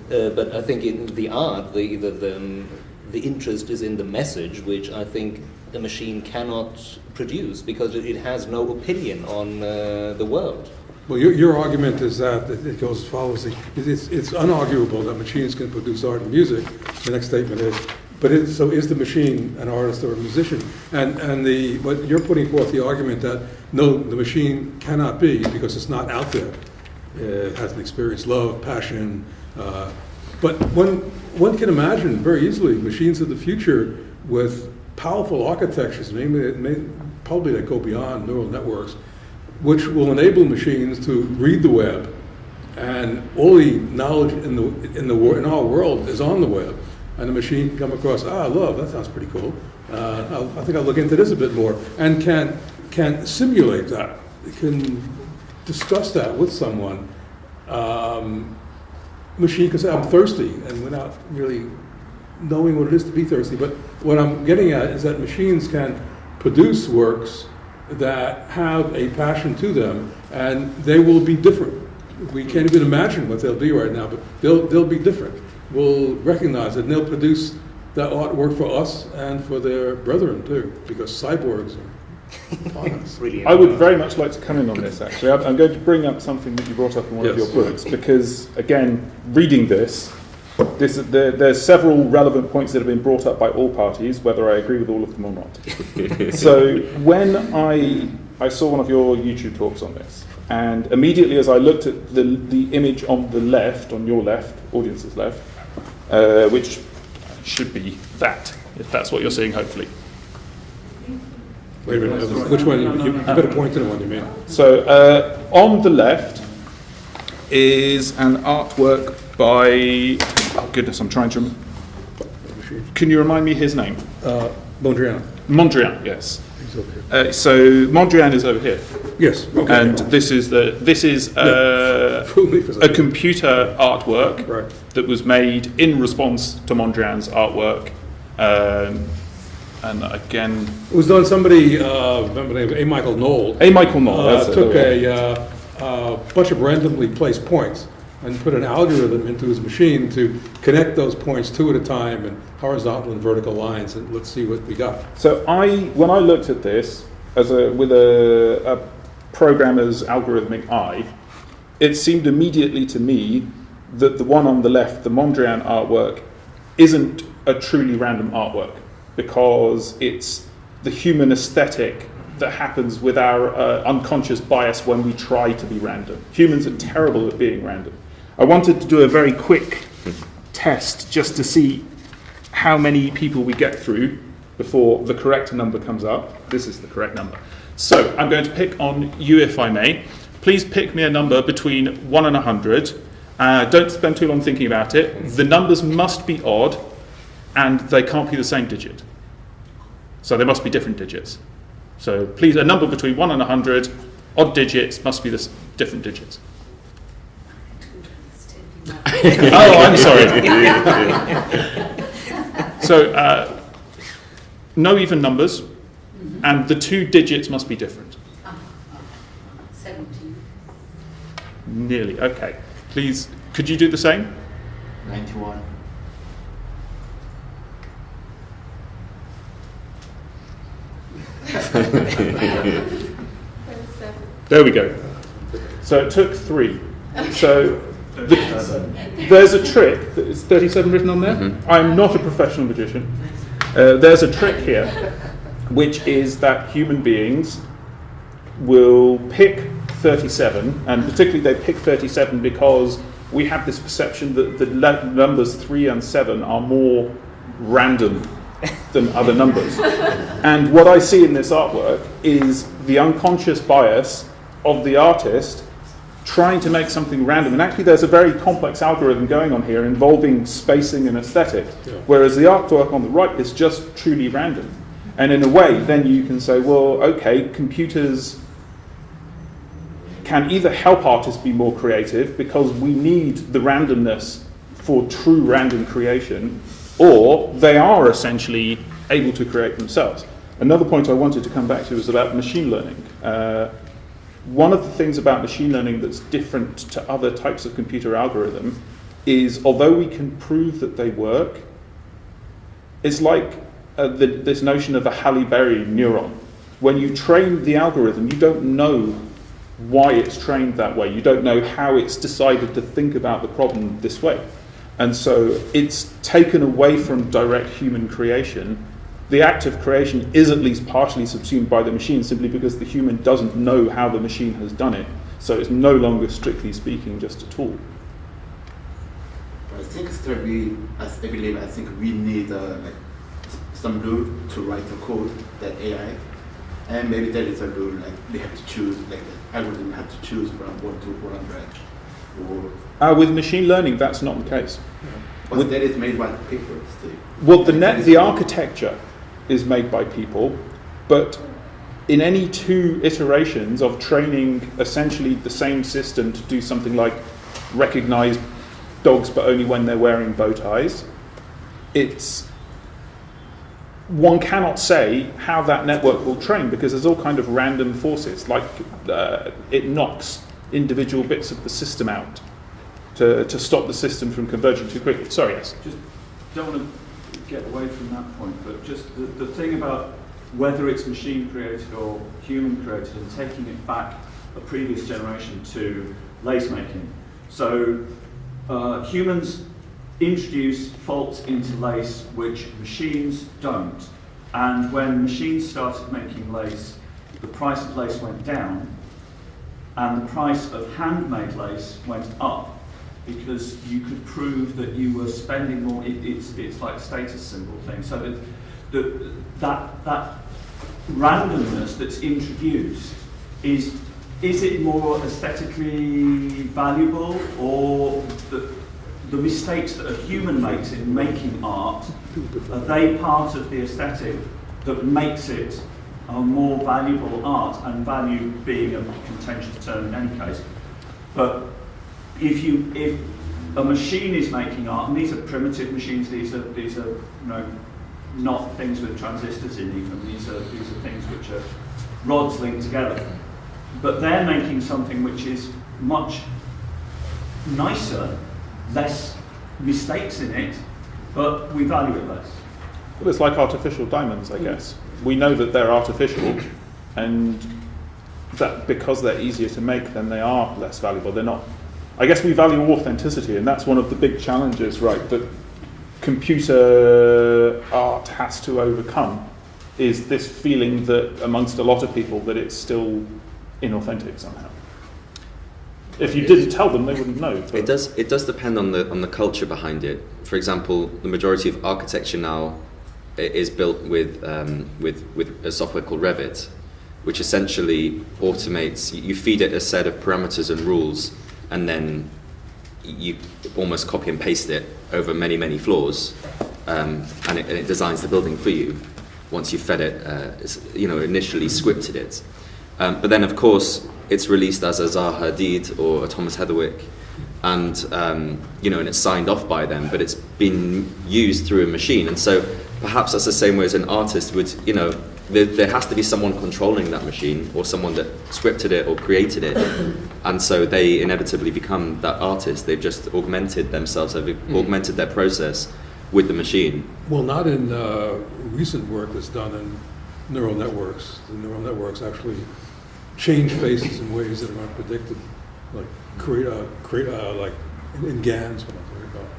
But I think in the art, the interest is in the message, which I think the machine cannot produce because it has no opinion on the world. Well, your argument is that it goes as follows. It's unarguable that machines can produce art and music. The next statement is, so is the machine an artist or a musician? And what you're putting forth the argument that no, the machine cannot be because it's not out there. It hasn't experienced love, passion. But one can imagine very easily machines of the future with powerful architectures, probably that go beyond neural networks, which will enable machines to read the web, and all the knowledge in our world is on the web, and the machine can come across, love, that sounds pretty cool. I think I'll look into this a bit more, and can simulate that. It can discuss that with someone. Machine can say, I'm thirsty, and without really knowing what it is to be thirsty. But what I'm getting at is that machines can produce works that have a passion to them, and they will be different. We can't even imagine what they'll be right now, but they'll be different. We'll recognize it, and they'll produce that artwork for us and for their brethren too, because cyborgs are upon us. Really, I would very much like to come in on this, actually. I'm going to bring up something that you brought up in one of your books, because, again, reading there's several relevant points that have been brought up by all parties, whether I agree with all of them or not. So when I saw one of your YouTube talks on this, and immediately as I looked at the image on the left, on your left, audience's left, which should be that, if that's what you're seeing, hopefully. Wait a minute, which one? You better point to the one you mean. So on the left is an artwork by, oh goodness, I'm trying to, can you remind me his name? Mondrian. Mondrian, yes. He's over here. So Mondrian is over here. Yes. Okay. And this is a computer artwork Right. that was made in response to Mondrian's artwork. And again, It was done. Somebody, remember the name, A. Michael Knoll. A. Michael Knoll, that's it. Took a bunch of randomly placed points and put an algorithm into his machine to connect those points two at a time in horizontal and vertical lines, and let's see what we got. So when I looked at this with a programmer's algorithmic eye, it seemed immediately to me that the one on the left, the Mondrian artwork, isn't a truly random artwork, because it's the human aesthetic that happens with our unconscious bias when we try to be random. Humans are terrible at being random. I wanted to do a very quick test just to see how many people we get through before the correct number comes up. This is the correct number. So I'm going to pick on you, if I may. Please pick me a number between 1 and 100. Don't spend too long thinking about it. The numbers must be odd, and they can't be the same digit. So they must be different digits. So please, a number between 1 and 100, odd digits must be different digits. Oh, I'm sorry. So no even numbers, and the two digits must be different. 17. Nearly, okay. Please, could you do the same? 91. There we go. So it took 3. So there's a trick. Is 37 written on there? Mm-hmm. I'm not a professional magician. There's a trick here, which is that human beings will pick 37, and particularly they pick 37 because we have this perception that the numbers 3 and 7 are more random than other numbers. And what I see in this artwork is the unconscious bias of the artist trying to make something random. And actually there's a very complex algorithm going on here involving spacing and aesthetic, whereas the artwork on the right is just truly random. And in a way, then you can say, well, okay, computers can either help artists be more creative because we need the randomness for true random creation, or they are essentially able to create themselves. Another point I wanted to come back to was about machine learning. One of the things about machine learning that's different to other types of computer algorithm is, although we can prove that they work, it's like this notion of a Halle-Berry neuron. When you train the algorithm, you don't know why it's trained that way. You don't know how it's decided to think about the problem this way. And so it's taken away from direct human creation. The act of creation is at least partially subsumed by the machine simply because the human doesn't know how the machine has done it. So it's no longer, strictly speaking, just a tool. I think still we need some rule to write the code that AI, and maybe there is a rule like they have to choose, like the algorithm have to choose from 1 to 100. Or with machine learning, that's not the case. but that is made by the people. Well, the architecture is made by people, but in any 2 iterations of training essentially the same system to do something like recognize dogs but only when they're wearing bow ties, one cannot say how that network will train because there's all kind of random forces, like it knocks individual bits of the system out to stop the system from converging too quickly. Sorry, yes? Just don't want to get away from that point, but just the thing about whether it's machine created or human created and taking it back a previous generation to lace making. So humans introduce faults into lace which machines don't. And when machines started making lace, the price of lace went down and the price of handmade lace went up because you could prove that you were spending more. It's like a status symbol thing. So that randomness that's introduced is it more aesthetically valuable, or the mistakes that a human makes in making art, are they part of the aesthetic that makes it a more valuable art, and value being a contentious term in any case? But if a machine is making art, and these are primitive machines, these are not things with transistors in even, these are things which are rods linked together. But they're making something which is much nicer, less mistakes in it, but we value it less. Well, it's like artificial diamonds, I guess. We know that they're artificial, and that because they're easier to make, then they are less valuable. They're not. I guess we value authenticity, and that's one of the big challenges, right, that computer art has to overcome, is this feeling that amongst a lot of people that it's still inauthentic somehow. If you didn't tell them, they wouldn't know. It does depend on the culture behind it. For example, the majority of architecture now is built with a software called Revit, which essentially automates. You feed it a set of parameters and rules, and then you almost copy and paste it over many, many floors, and it designs the building for you once you've fed it, initially scripted it. But then, of course, it's released as a Zaha Hadid or a Thomas Heatherwick, and and it's signed off by them, but it's been used through a machine. And so perhaps that's the same way as an artist would, there has to be someone controlling that machine, or someone that scripted it or created it, and so they inevitably become that artist. They've just augmented themselves, they've augmented their process with the machine. Well, not in recent work that's done in neural networks. The neural networks actually change faces in ways that are not predicted, like like in GANs, what I'm talking about,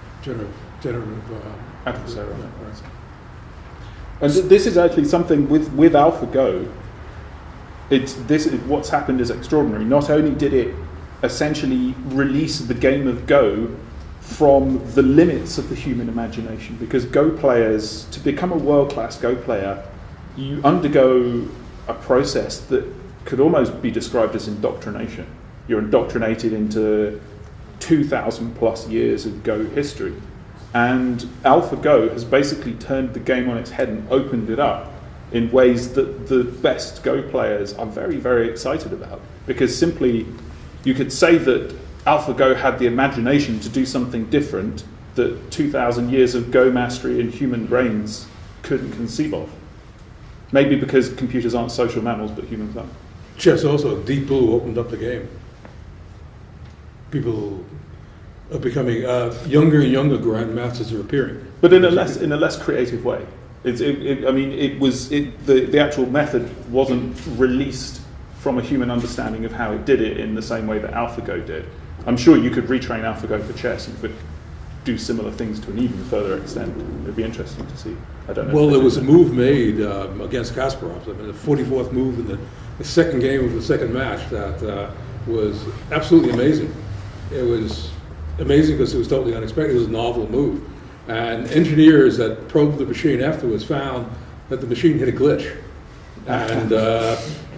generative adversarial. Right. And this is actually something with AlphaGo. What's happened is extraordinary. Not only did it essentially release the game of Go from the limits of the human imagination, because Go players, to become a world-class Go player, you undergo a process that could almost be described as indoctrination. You're indoctrinated into 2,000 plus years of Go history. And AlphaGo has basically turned the game on its head and opened it up in ways that the best Go players are very, very excited about. Because simply, you could say that AlphaGo had the imagination to do something different that 2,000 years of Go mastery and human brains couldn't conceive of. Maybe because computers aren't social mammals, but humans are. Chess also, Deep Blue opened up the game. People are becoming younger and younger grandmasters are appearing, but in a less creative way. The actual method wasn't released from a human understanding of how it did it in the same way that AlphaGo did. I'm sure you could retrain AlphaGo for chess and could do similar things to an even further extent. It'd be interesting to see. I don't know. Well, there was a move made against Kasparov. I mean, the 44th move in the second game of the second match that was absolutely amazing. It was amazing because it was totally unexpected. It was a novel move. And engineers that probed the machine afterwards found that the machine hit a glitch. And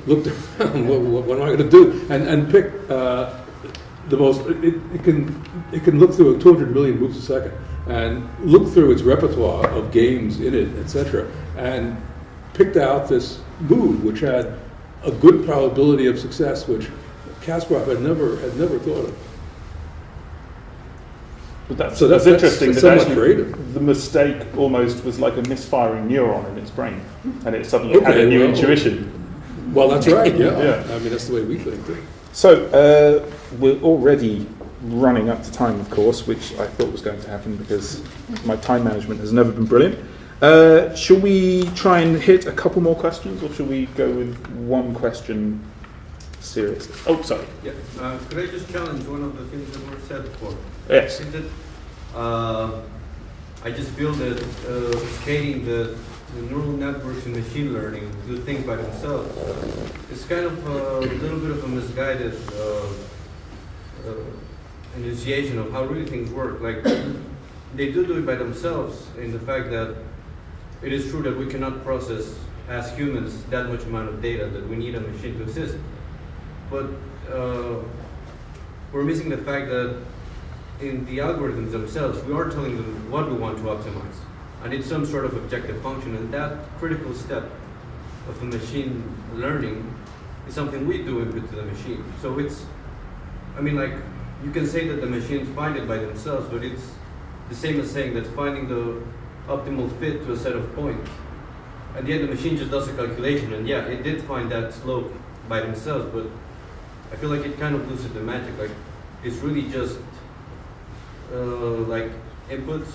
looked around, what am I going to do? And picked the most, it can look through 200 million moves a second and look through its repertoire of games in it, etc. And picked out this move which had a good probability of success, which Kasparov had never thought of. But that's, So that's interesting. that's That somewhat actually creative. the mistake almost was like a misfiring neuron in its brain, and it suddenly had a new intuition. Well, that's right, yeah. Yeah. I mean, that's the way we think too. So we're already running up to time, of course, which I thought was going to happen because my time management has never been brilliant. Shall we try and hit a couple more questions, or shall we go with one question seriously? Oh, sorry. Yeah. Could I just challenge one of the things that were said before? Yes. I think that I just feel that scaling the neural networks and machine learning do things by themselves is kind of a little bit of a misguided enunciation of how really things work. Like, they do it by themselves in the fact that it is true that we cannot process as humans that much amount of data, that we need a machine to exist. But we're missing the fact that in the algorithms themselves, we are telling them what we want to optimize. And it's some sort of objective function, and that critical step of the machine learning is something we do input to the machine. So it's, I mean, like, you can say that the machines find it by themselves, but it's the same as saying that finding the optimal fit to a set of points. At the end, the machine just does a calculation, and yeah, it did find that slope by themselves, but I feel like it kind of loses the magic. Like, it's really just like inputs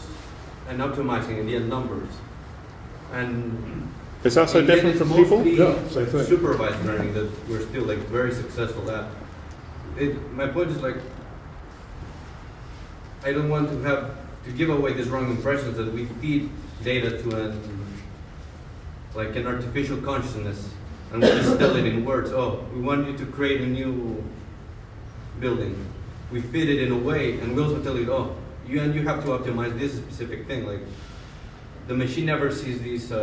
and optimizing in the end numbers. And is that so different from people? Yeah, same thing. Supervised learning that we're still like very successful at. My point is, like, I don't want to give away this wrong impressions that we feed data to an artificial consciousness, and we just tell it in words. Oh, we want you to create a new building. We feed it in a way, and we also tell it, oh, you have to optimize this specific thing. Like, the machine never sees these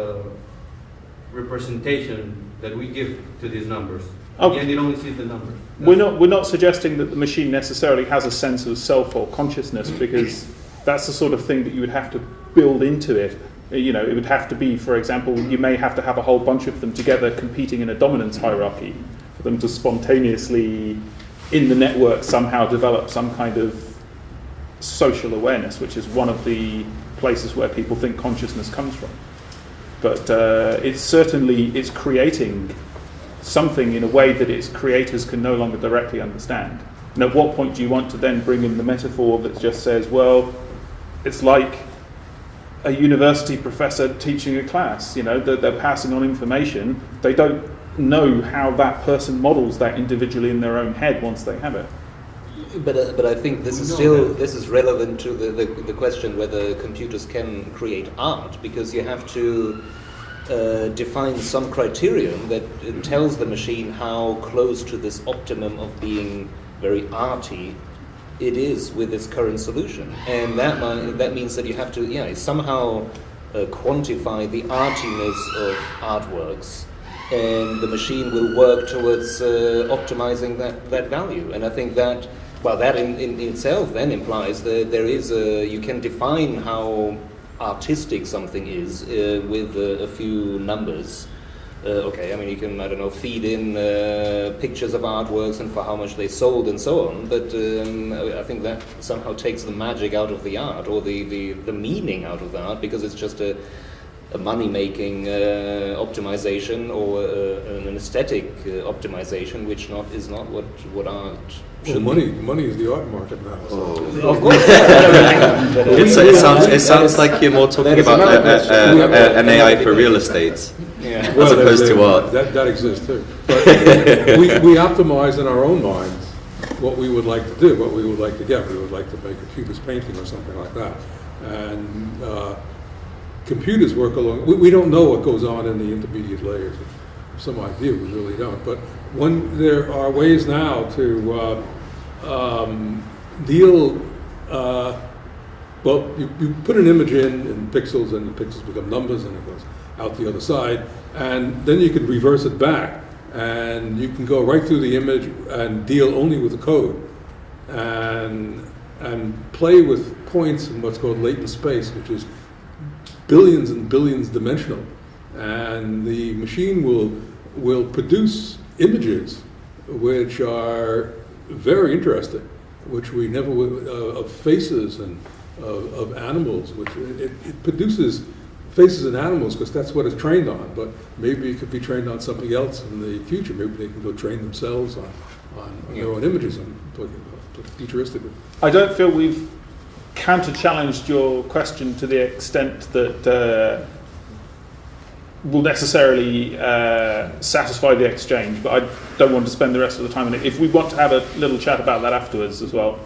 representation that we give to these numbers. Oh. And it only sees the numbers. We're not suggesting that the machine necessarily has a sense of self or consciousness, because that's the sort of thing that you would have to build into it. You know, it would have to be, for example, you may have to have a whole bunch of them together competing in a dominance hierarchy for them to spontaneously, in the network, somehow develop some kind of social awareness, which is one of the places where people think consciousness comes from. But it's creating something in a way that its creators can no longer directly understand. And at what point do you want to then bring in the metaphor that just says, well, it's like a university professor teaching a class, you know, that they're passing on information. They don't know how that person models that individually in their own head once they have it. But I think this is relevant to the question whether computers can create art, because you have to define some criterion that tells the machine how close to this optimum of being very arty it is with its current solution, and that means that you have to somehow quantify the artiness of artworks, and the machine will work towards optimizing that value. And I think that in itself then implies that there is you can define how artistic something is with a few numbers. Okay, I mean, you can, I don't know, feed in pictures of artworks and for how much they sold and so on, but I think that somehow takes the magic out of the art, or the meaning out of the art, because it's just a money-making optimization, or an aesthetic optimization, which is not what art should be. Money is the art market now. So. Of course. It sounds like you're more talking about an AI for real estate. Yeah. As opposed to art. That exists too. But we optimize in our own minds what we would like to do, what we would like to get. We would like to make a cubist painting or something like that. And computers work along. We don't know what goes on in the intermediate layers. Some idea, we really don't. But there are ways now to deal. Well, you put an image in pixels, and the pixels become numbers, and it goes out the other side, and then you can reverse it back, and you can go right through the image and deal only with the code, and play with points in what's called latent space, which is billions and billions dimensional, and the machine will produce images which are very interesting, which we never would, of faces and of animals, which it produces faces in animals because that's what it's trained on, but maybe it could be trained on something else in the future. Maybe they can go train themselves on their own images. I'm talking about futuristically. I don't feel we've counter-challenged your question to the extent that will necessarily satisfy the exchange, but I don't want to spend the rest of the time on it. If we want to have a little chat about that afterwards as well,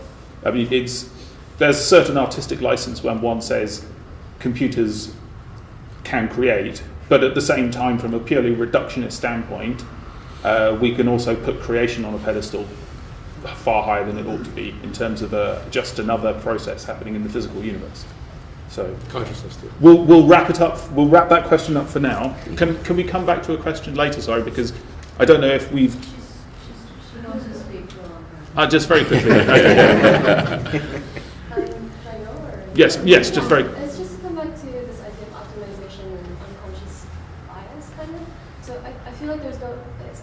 I mean, there's a certain artistic license when one says computers can create, but at the same time, from a purely reductionist standpoint, we can also put creation on a pedestal far higher than it ought to be in terms of just another process happening in the physical universe. So consciousness too. We'll wrap it up. We'll wrap that question up for now. Can we come back to a question later? Sorry, because I don't know if we've. She wants to speak for longer. Just very quickly. Yes, just very. It's just to come back to this idea of optimization and unconscious bias, kind of. So I feel like it's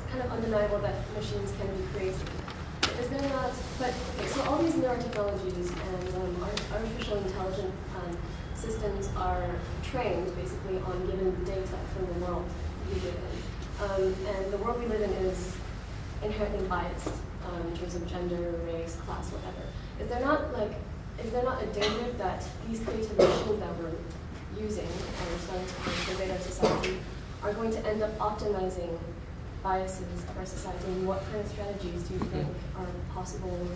kind of undeniable that machines can be creative. Is there not? But okay, so all these neurotechnologies and artificial intelligence systems are trained basically on given data from the world we live in, and the world we live in is inherently biased in terms of gender, race, class, whatever. Is there not a danger that these creative machines that we're using or starting to cultivate our society are going to end up optimizing biases of our society? And what kind of strategies do you think are possible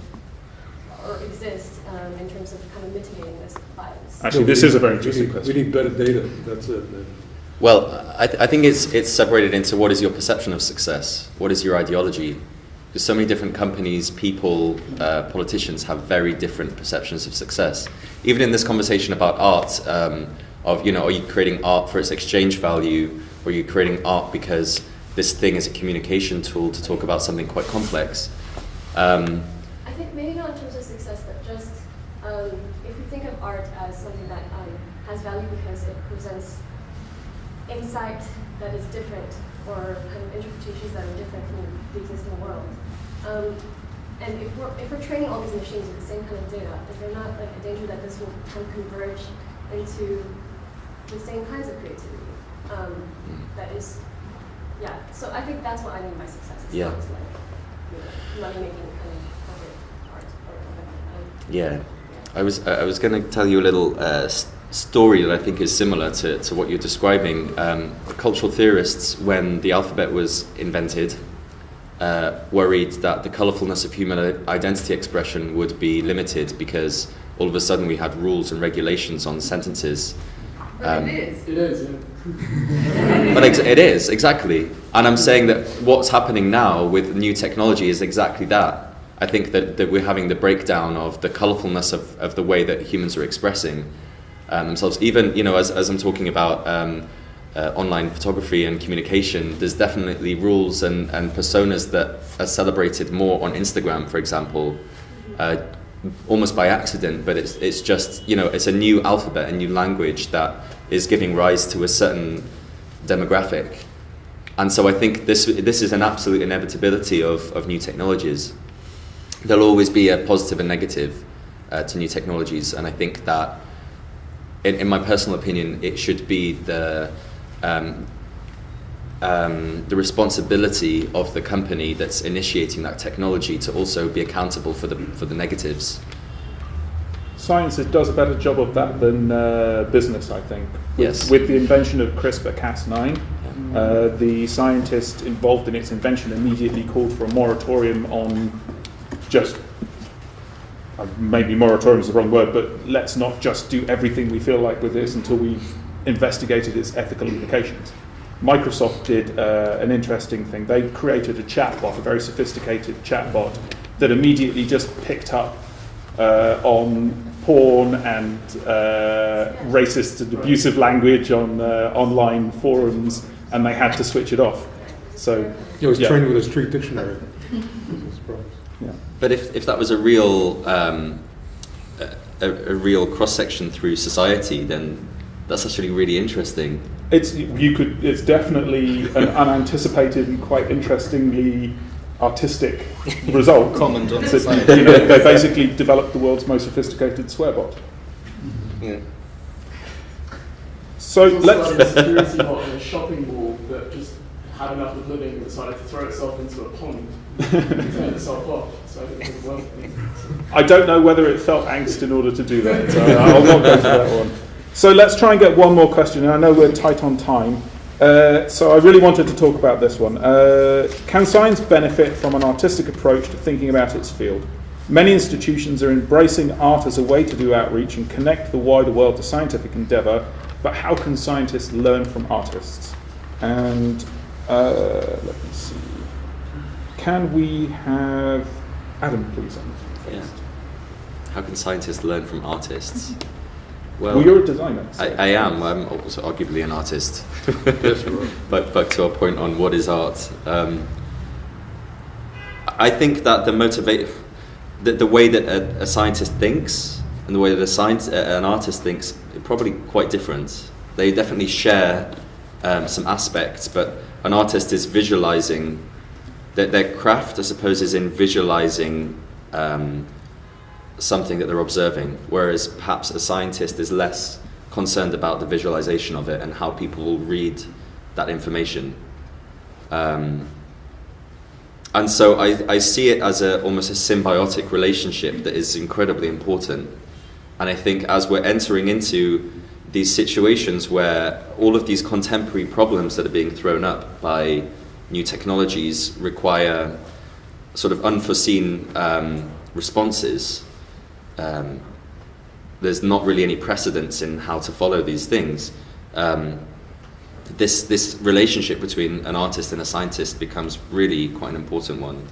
or exist in terms of kind of mitigating this bias? Actually, this is a very interesting question. We need better data. That's it. Well, I think it's separated into what is your perception of success, what is your ideology. Because so many different companies, people, politicians have very different perceptions of success. Even in this conversation about art, are you creating art for its exchange value, or are you creating art because this thing is a communication tool to talk about something quite complex? I think maybe not in terms of success, but just if we think of art as something that has value because it presents insight that is different, or kind of interpretations that are different from the existing world. And if we're training all these machines with the same kind of data, is there not like a danger that this will kind of converge into the same kinds of creativity? That is, yeah. So I think that's what I mean by success. It's not like money-making kind of art or Yeah, I was going to tell you a little story that I think is similar to what you're describing. Cultural theorists, when the alphabet was invented, worried that the colourfulness of human identity expression would be limited because all of a sudden we had rules and regulations on sentences. But it is. It is, yeah. But it is, exactly. And I'm saying that what's happening now with new technology is exactly that. I think that we're having the breakdown of the colourfulness of the way that humans are expressing themselves. Even, as I'm talking about online photography and communication, there's definitely rules and personas that are celebrated more on Instagram, for example, almost by accident, but it's just, it's a new alphabet, a new language that is giving rise to a certain demographic. And so I think this is an absolute inevitability of new technologies. There'll always be a positive and negative to new technologies, and I think that, in my personal opinion, it should be the responsibility of the company that's initiating that technology to also be accountable for the negatives. Science does a better job of that than business, I think. Yes. With the invention of CRISPR-Cas9, the scientist involved in its invention immediately called for a moratorium on just, maybe moratorium is the wrong word, but let's not just do everything we feel like with this until we've investigated its ethical implications. Microsoft did an interesting thing. They created a chatbot, a very sophisticated chatbot, that immediately just picked up on porn and racist and abusive language on online forums, and they had to switch it off. So it was trained with a street dictionary. Yeah. But if that was a real cross section through society, then that's actually really interesting. It's definitely an unanticipated and quite interestingly artistic result. Comment on So, society. they basically developed the world's most sophisticated swear bot. Yeah. So There's let's. also like a security bot in a shopping mall that just had enough of living and decided to throw itself into a pond and turn itself off. So I think it's well. I don't know whether it felt angst in order to do that. So I'll not go to that one. So let's try and get one more question. I know we're tight on time. So I really wanted to talk about this one. Can science benefit from an artistic approach to thinking about its field? Many institutions are embracing art as a way to do outreach and connect the wider world to scientific endeavour, but how can scientists learn from artists? And let me see. Can we have Adam, please? Yeah. How can scientists learn from artists? Well, you're a designer. So. I am. I'm also arguably an artist. Yes, you are. But to a point on what is art, I think that the way that a scientist thinks and the way that an artist thinks are probably quite different. They definitely share some aspects, but an artist is visualizing. Their craft, I suppose, is in visualizing something that they're observing, whereas perhaps a scientist is less concerned about the visualization of it and how people will read that information. And so I see it as almost a symbiotic relationship that is incredibly important. And I think as we're entering into these situations where all of these contemporary problems that are being thrown up by new technologies require sort of unforeseen responses, there's not really any precedence in how to follow these things. This relationship between an artist and a scientist becomes really quite an important one.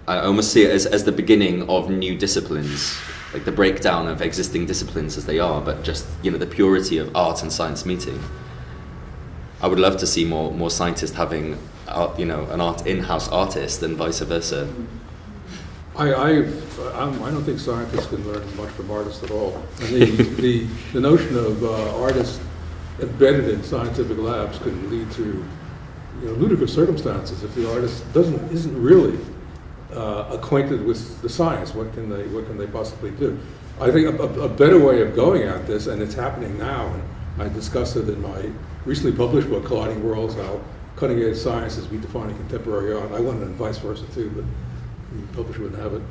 I almost see it as the beginning of new disciplines, like the breakdown of existing disciplines as they are, but just the purity of art and science meeting. I would love to see more scientists having an in-house artist and vice versa. I don't think scientists can learn much from artists at all. And the notion of artists embedded in scientific labs can lead to ludicrous circumstances if the artist isn't really acquainted with the science. What can they possibly do? I think a better way of going at this, and it's happening now, and I discussed it in my recently published book, Colliding Worlds, how cutting-edge science is redefining contemporary art. I wanted it and vice versa too, but the publisher wouldn't have it.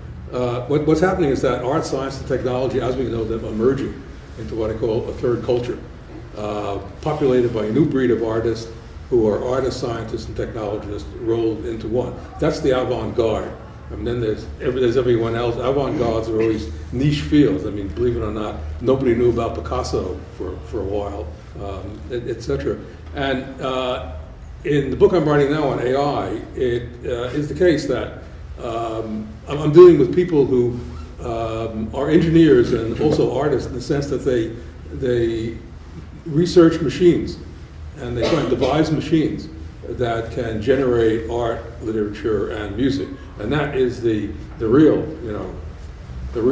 What's happening is that art, science, and technology, as we know them, are merging into what I call a third culture, populated by a new breed of artists who are artists, scientists, and technologists rolled into one. That's the avant-garde. I mean, then there's everyone else. Avant-gardes are always niche fields. I mean, believe it or not, nobody knew about Picasso for a while, etc. And in the book I'm writing now on AI, it is the case that I'm dealing with people who are engineers and also artists in the sense that they research machines and they try and devise machines that can generate art, literature, and music. And that is the real thing, the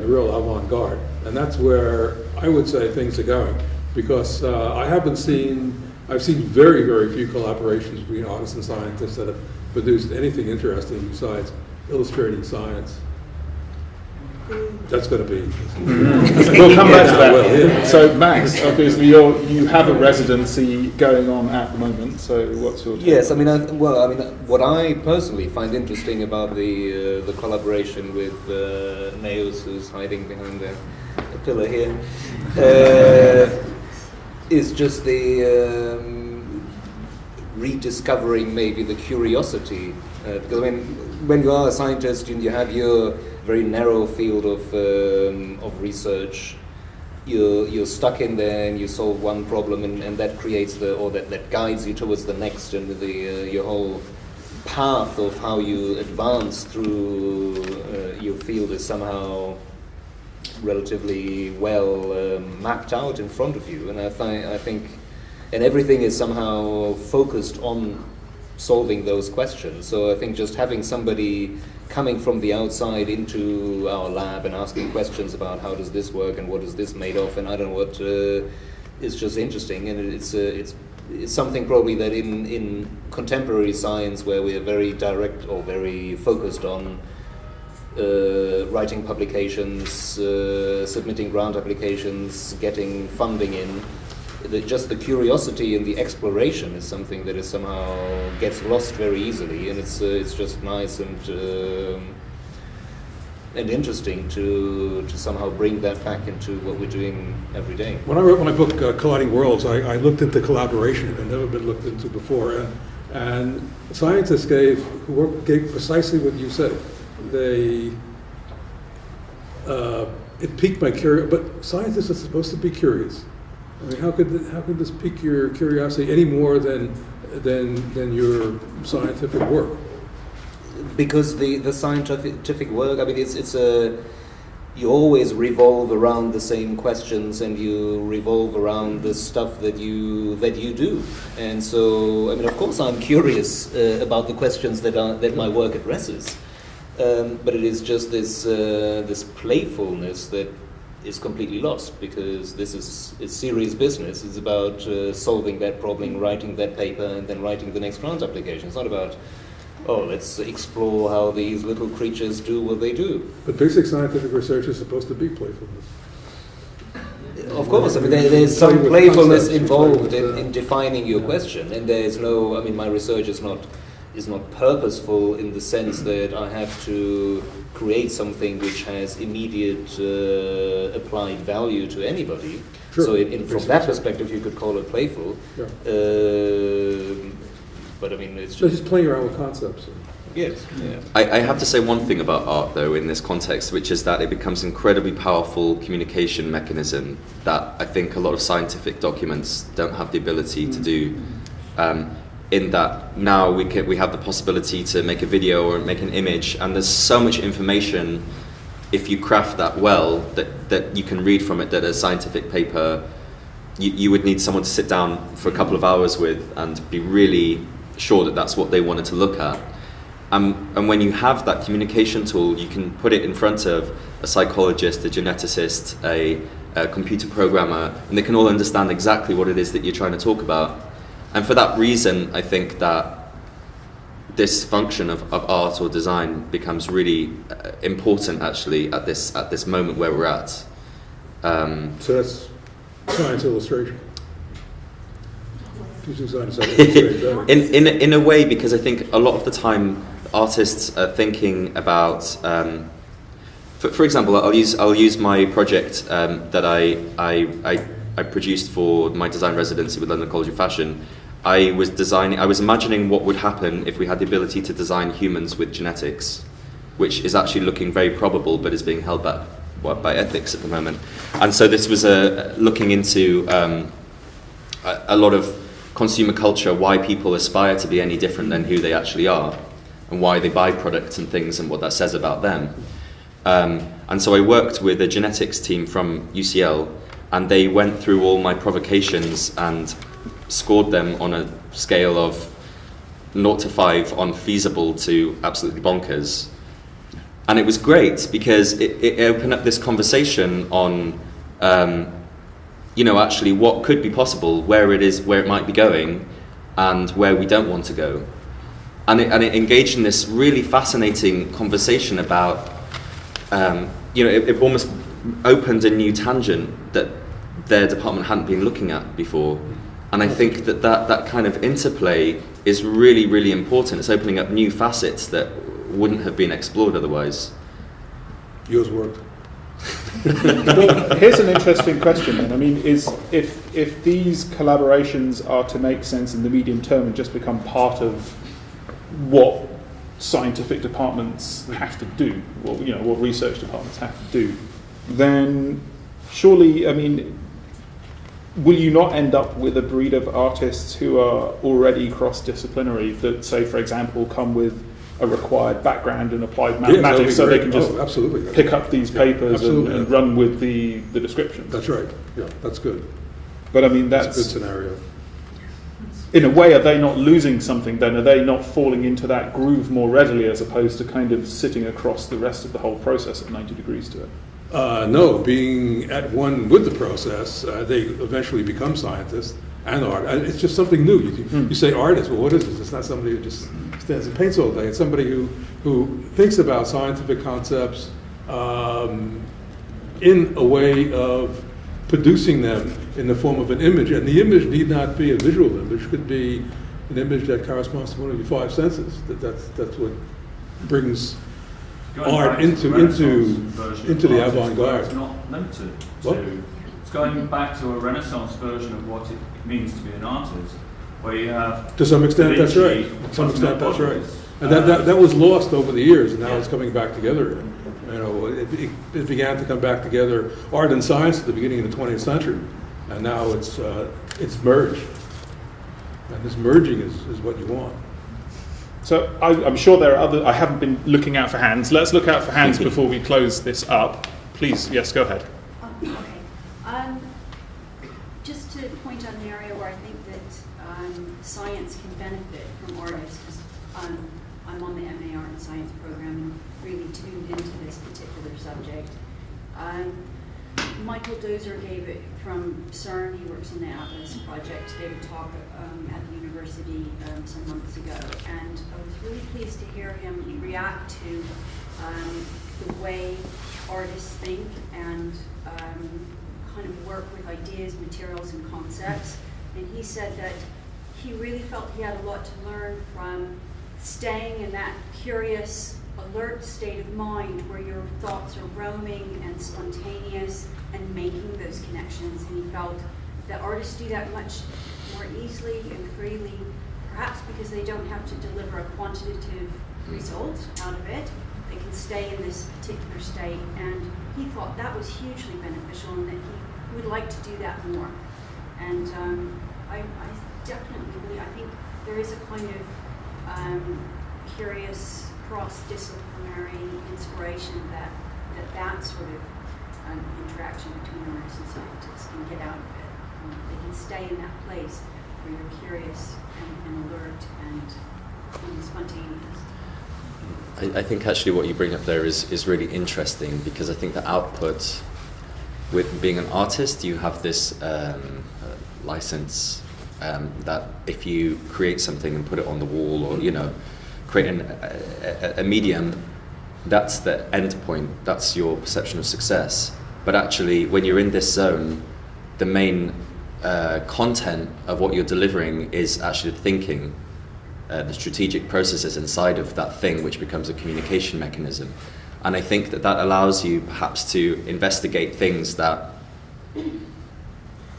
real avant-garde. And that's where I would say things are going, because I've seen very, very few collaborations between artists and scientists that have produced anything interesting besides illustrating science. That's going to be. We'll come back to that. Yeah. So, Max, obviously you have a residency going on at the moment. So, what's your take? Yes, I mean, what I personally find interesting about the collaboration with Neus, who's hiding behind the pillar here, is just the rediscovering maybe the curiosity. Because I mean, when you are a scientist and you have your very narrow field of research, you're stuck in there and you solve one problem and that creates that guides you towards the next, and your whole path of how you advance through your field is somehow relatively well mapped out in front of you. And I think and everything is somehow focused on solving those questions. So I think just having somebody coming from the outside into our lab and asking questions about how does this work and what is this made of and I don't know what, is just interesting. And it's something probably that in contemporary science, where we are very direct or very focused on writing publications, submitting grant applications, getting funding in. Just the curiosity and the exploration is something that is somehow gets lost very easily, and it's just nice and interesting to somehow bring that back into what we're doing every day. When I wrote my book, Colliding Worlds, I looked into collaboration. It had never been looked into before. And scientists gave precisely what you said. It piqued my curiosity, but scientists are supposed to be curious. I mean, how could this pique your curiosity any more than your scientific work? Because the scientific work, I mean, you always revolve around the same questions, and you revolve around the stuff that you do. And so, I mean, of course, I'm curious about the questions that my work addresses. But it is just this playfulness that is completely lost, because it's serious business. It's about solving that problem, writing that paper, and then writing the next grant application. It's not about, let's explore how these little creatures do what they do. But basic scientific research is supposed to be playfulness. Of course, I mean, there's some playfulness involved in defining your question, and there's no, I mean, my research is not purposeful in the sense that I have to create something which has immediate applied value to anybody. Sure. So from that perspective, you could call it playful. Yeah. But I mean, it's just playing around with concepts. Yes. Yeah. I have to say one thing about art, though, in this context, which is that it becomes an incredibly powerful communication mechanism that I think a lot of scientific documents don't have the ability to do. In that now we have the possibility to make a video or make an image, and there's so much information, if you craft that well, that you can read from it, that a scientific paper, you would need someone to sit down for a couple of hours with and be really sure that that's what they wanted to look at. And when you have that communication tool, you can put it in front of a psychologist, a geneticist, a computer programmer, and they can all understand exactly what it is that you're trying to talk about. And for that reason, I think that this function of art or design becomes really important, actually, at this moment where we're at. So that's science illustration. Using science illustration. In a way, because I think a lot of the time artists are thinking about. For example, I'll use my project that I produced for my design residency with London College of Fashion. I was imagining what would happen if we had the ability to design humans with genetics, which is actually looking very probable, but is being held back by ethics at the moment. And so this was looking into a lot of consumer culture, why people aspire to be any different than who they actually are, and why they buy products and things, and what that says about them. And so I worked with a genetics team from UCL, and they went through all my provocations and scored them on a scale of 0 to 5 on feasible to absolutely bonkers. And it was great because it opened up this conversation on, actually what could be possible, where it might be going, and where we don't want to go. And it engaged in this really fascinating conversation about, it almost opened a new tangent that their department hadn't been looking at before. And I think that kind of interplay is really, really important. It's opening up new facets that wouldn't have been explored otherwise. Yours worked. Well, here's an interesting question then. I mean, if these collaborations are to make sense in the medium term and just become part of what scientific departments have to do, what research departments have to do, then surely, I mean, will you not end up with a breed of artists who are already cross-disciplinary that, say, for example, come with a required background in applied mathematics, so they can just pick up these papers and run with the descriptions? That's right. Yeah, that's good. But I mean, that's a good scenario. In a way, are they not losing something then? Are they not falling into that groove more readily as opposed to kind of sitting across the rest of the whole process at 90 degrees to it? No, being at one with the process, they eventually become scientists, and art. And it's just something new. You say artist, well, what is this? It's not somebody who just stands and paints all day. It's somebody who thinks about scientific concepts in a way of producing them in the form of an image. And the image need not be a visual image. It could be an image that corresponds to one of your five senses. That's what brings art into the avant-garde. It's not limited What? to. It's going back to a Renaissance version of what it means to be an artist, where you have. To some extent, Da that's right. Vinci, To some extent, that's right. Cosmopolitan. And that was lost over the years, and now it's coming back together. You know, it began to come back together, art and science at the beginning of the 20th century, and now it's merged. And this merging is what you want. So I'm sure there are other. I haven't been looking out for hands. Let's look out for hands before we close this up. Please, yes, go ahead. Okay. Just to point out an area where I think that science can benefit from artists, because I'm on the MA Art and Science program and really tuned into this particular subject. Michael Dozer gave it from CERN, he works on the Atlas project, gave a talk at the university some months ago, and I was really pleased to hear him react to the way artists think and kind of work with ideas, materials, and concepts. And he said that he really felt he had a lot to learn from staying in that curious, alert state of mind where your thoughts are roaming and spontaneous and making those connections. And he felt that artists do that much more easily and freely, perhaps because they don't have to deliver a quantitative result out of it. They can stay in this particular state, and he thought that was hugely beneficial and that he would like to do that more. And I definitely believe, I think there is a kind of curious cross-disciplinary inspiration that sort of interaction between artists and scientists can get out of it. They can stay in that place where you're curious and alert and spontaneous. I think actually what you bring up there is really interesting, because I think the output, with being an artist, you have this license that if you create something and put it on the wall, or create a medium, that's the end point, that's your perception of success. But actually, when you're in this zone, the main content of what you're delivering is actually the thinking, the strategic processes inside of that thing, which becomes a communication mechanism. And I think that allows you perhaps to investigate things that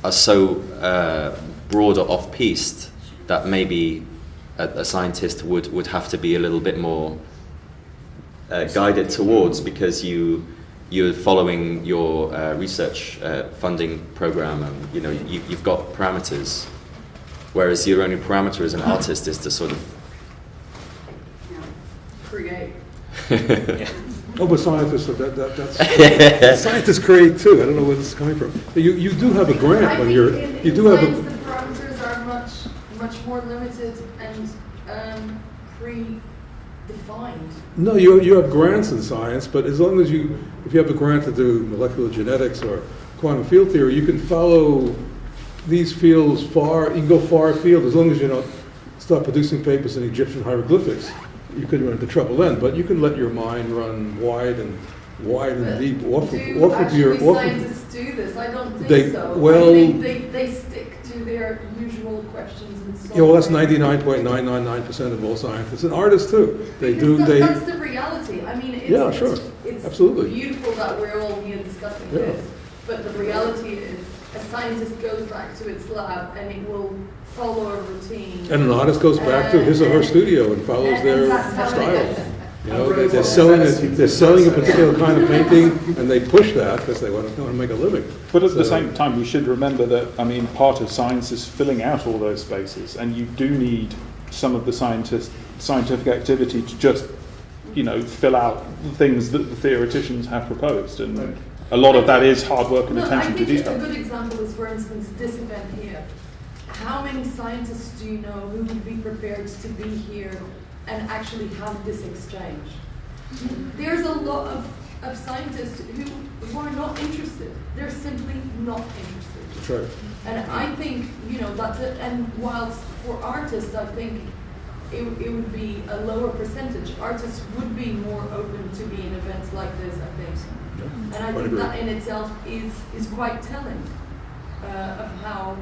are so broad or off-piste that maybe a scientist would have to be a little bit more guided towards, because you're following your research funding program, and you've got parameters, whereas your only parameter as an artist is to sort of create. Oh, but scientists, that's scientists create too. I don't know where this is coming from. You do have a grant when you're. You do have a. The parameters are much more limited and pre-defined. No, you have grants in science, but as long as if you have a grant to do molecular genetics or quantum field theory, you can follow these fields far. You can go far afield as long as you don't start producing papers in Egyptian hieroglyphics. You could run into trouble then, but you can let your mind run wide and deep. Scientists do this? I don't think so. Well, they stick to their usual questions and so on. Yeah, well, that's 99.999% of all scientists and artists too. That's the reality. I mean, it's absolutely beautiful that we're all here discussing this, but the reality is, a scientist goes back to its lab and it will follow a routine. And an artist goes back to his or her studio and follows their style. They're selling a particular kind of painting, and they push that because they want to make a living. But at the same time, we should remember that, part of science is filling out all those spaces, and you do need some of the scientific activity to just, fill out the things that the theoreticians have proposed. And a lot of that is hard work and attention to detail. A good example is, for instance, this event here. How many scientists do you know who would be prepared to be here and actually have this exchange? There's a lot of scientists who are not interested. They're just simply not interested. That's right. And I think, that's it. And whilst for artists, I think it would be a lower percentage. Artists would be more open to be in events like this, I think. And I think that in itself is quite telling of how,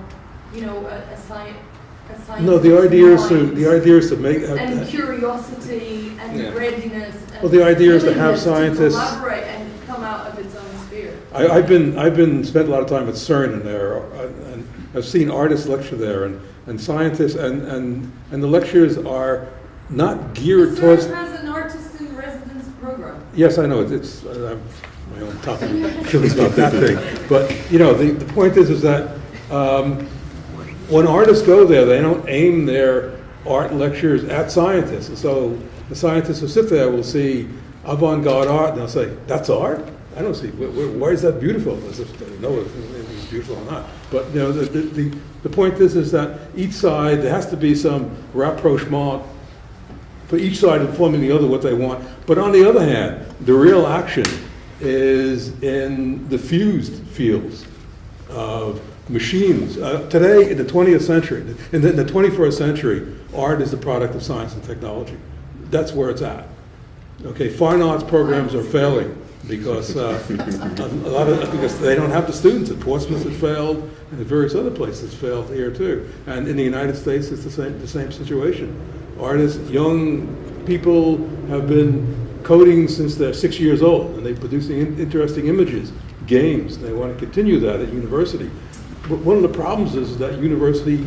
a science. No, the idea is to make and curiosity and readiness. And well, the idea is to have scientists to collaborate and come out of its own sphere. I've been spent a lot of time at CERN in there, and I've seen artists lecture there, and scientists, and the lectures are not geared towards. CERN has an artist in residence program. Yes, I know it's my own topic feelings about that thing, but the point is that. When artists go there, they don't aim their art lectures at scientists. And so the scientists who sit there will see avant-garde art, and they'll say, "That's art? I don't see. Why is that beautiful?" As if they know if it's beautiful or not. But the point is that each side, there has to be some rapprochement for each side informing the other what they want. But on the other hand, the real action is in the fused fields of machines. Today, in the 20th century, in the 21st century, art is the product of science and technology. That's where it's at. Okay, fine arts programs are failing because because they don't have the students. At Portsmouth it failed, and at various other places it's failed here too. And in the United States, it's the same situation. Artists, young people have been coding since they're 6 years old, and they're producing interesting images, games. They want to continue that at university. But one of the problems is that university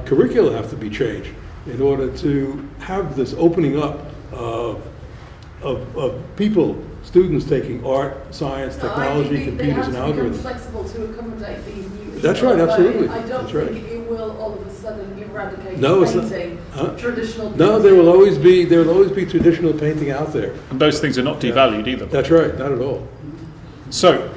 curricula have to be changed in order to have this opening up of people, students taking art, science, technology, computers, and algorithms. They have to become flexible to accommodate these new. That's right, absolutely. I don't That's right. think it will all of a sudden eradicate painting, traditional. No, there will always be traditional painting out there. And those things are not devalued either. That's right, not at all. So.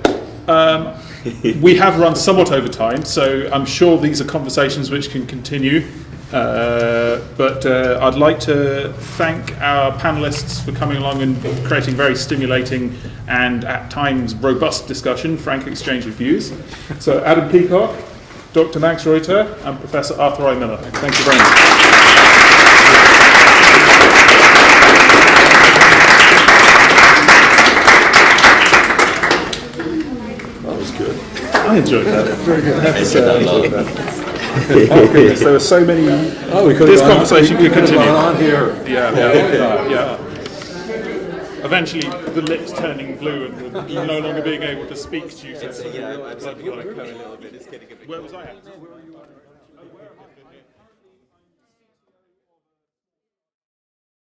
We have run somewhat over time, so I'm sure these are conversations which can continue. But I'd like to thank our panelists for coming along and creating very stimulating and at times robust discussion, frank exchange of views. So Adam Peacock, Dr. Max Reuter, and Professor Arthur I. Miller. Thank you very much. I enjoyed that. Very good. I enjoyed that. Oh goodness, there were so many. This conversation could continue. On here. Yeah. Eventually, the lips turning blue and no longer being able to speak to you. Where was I at?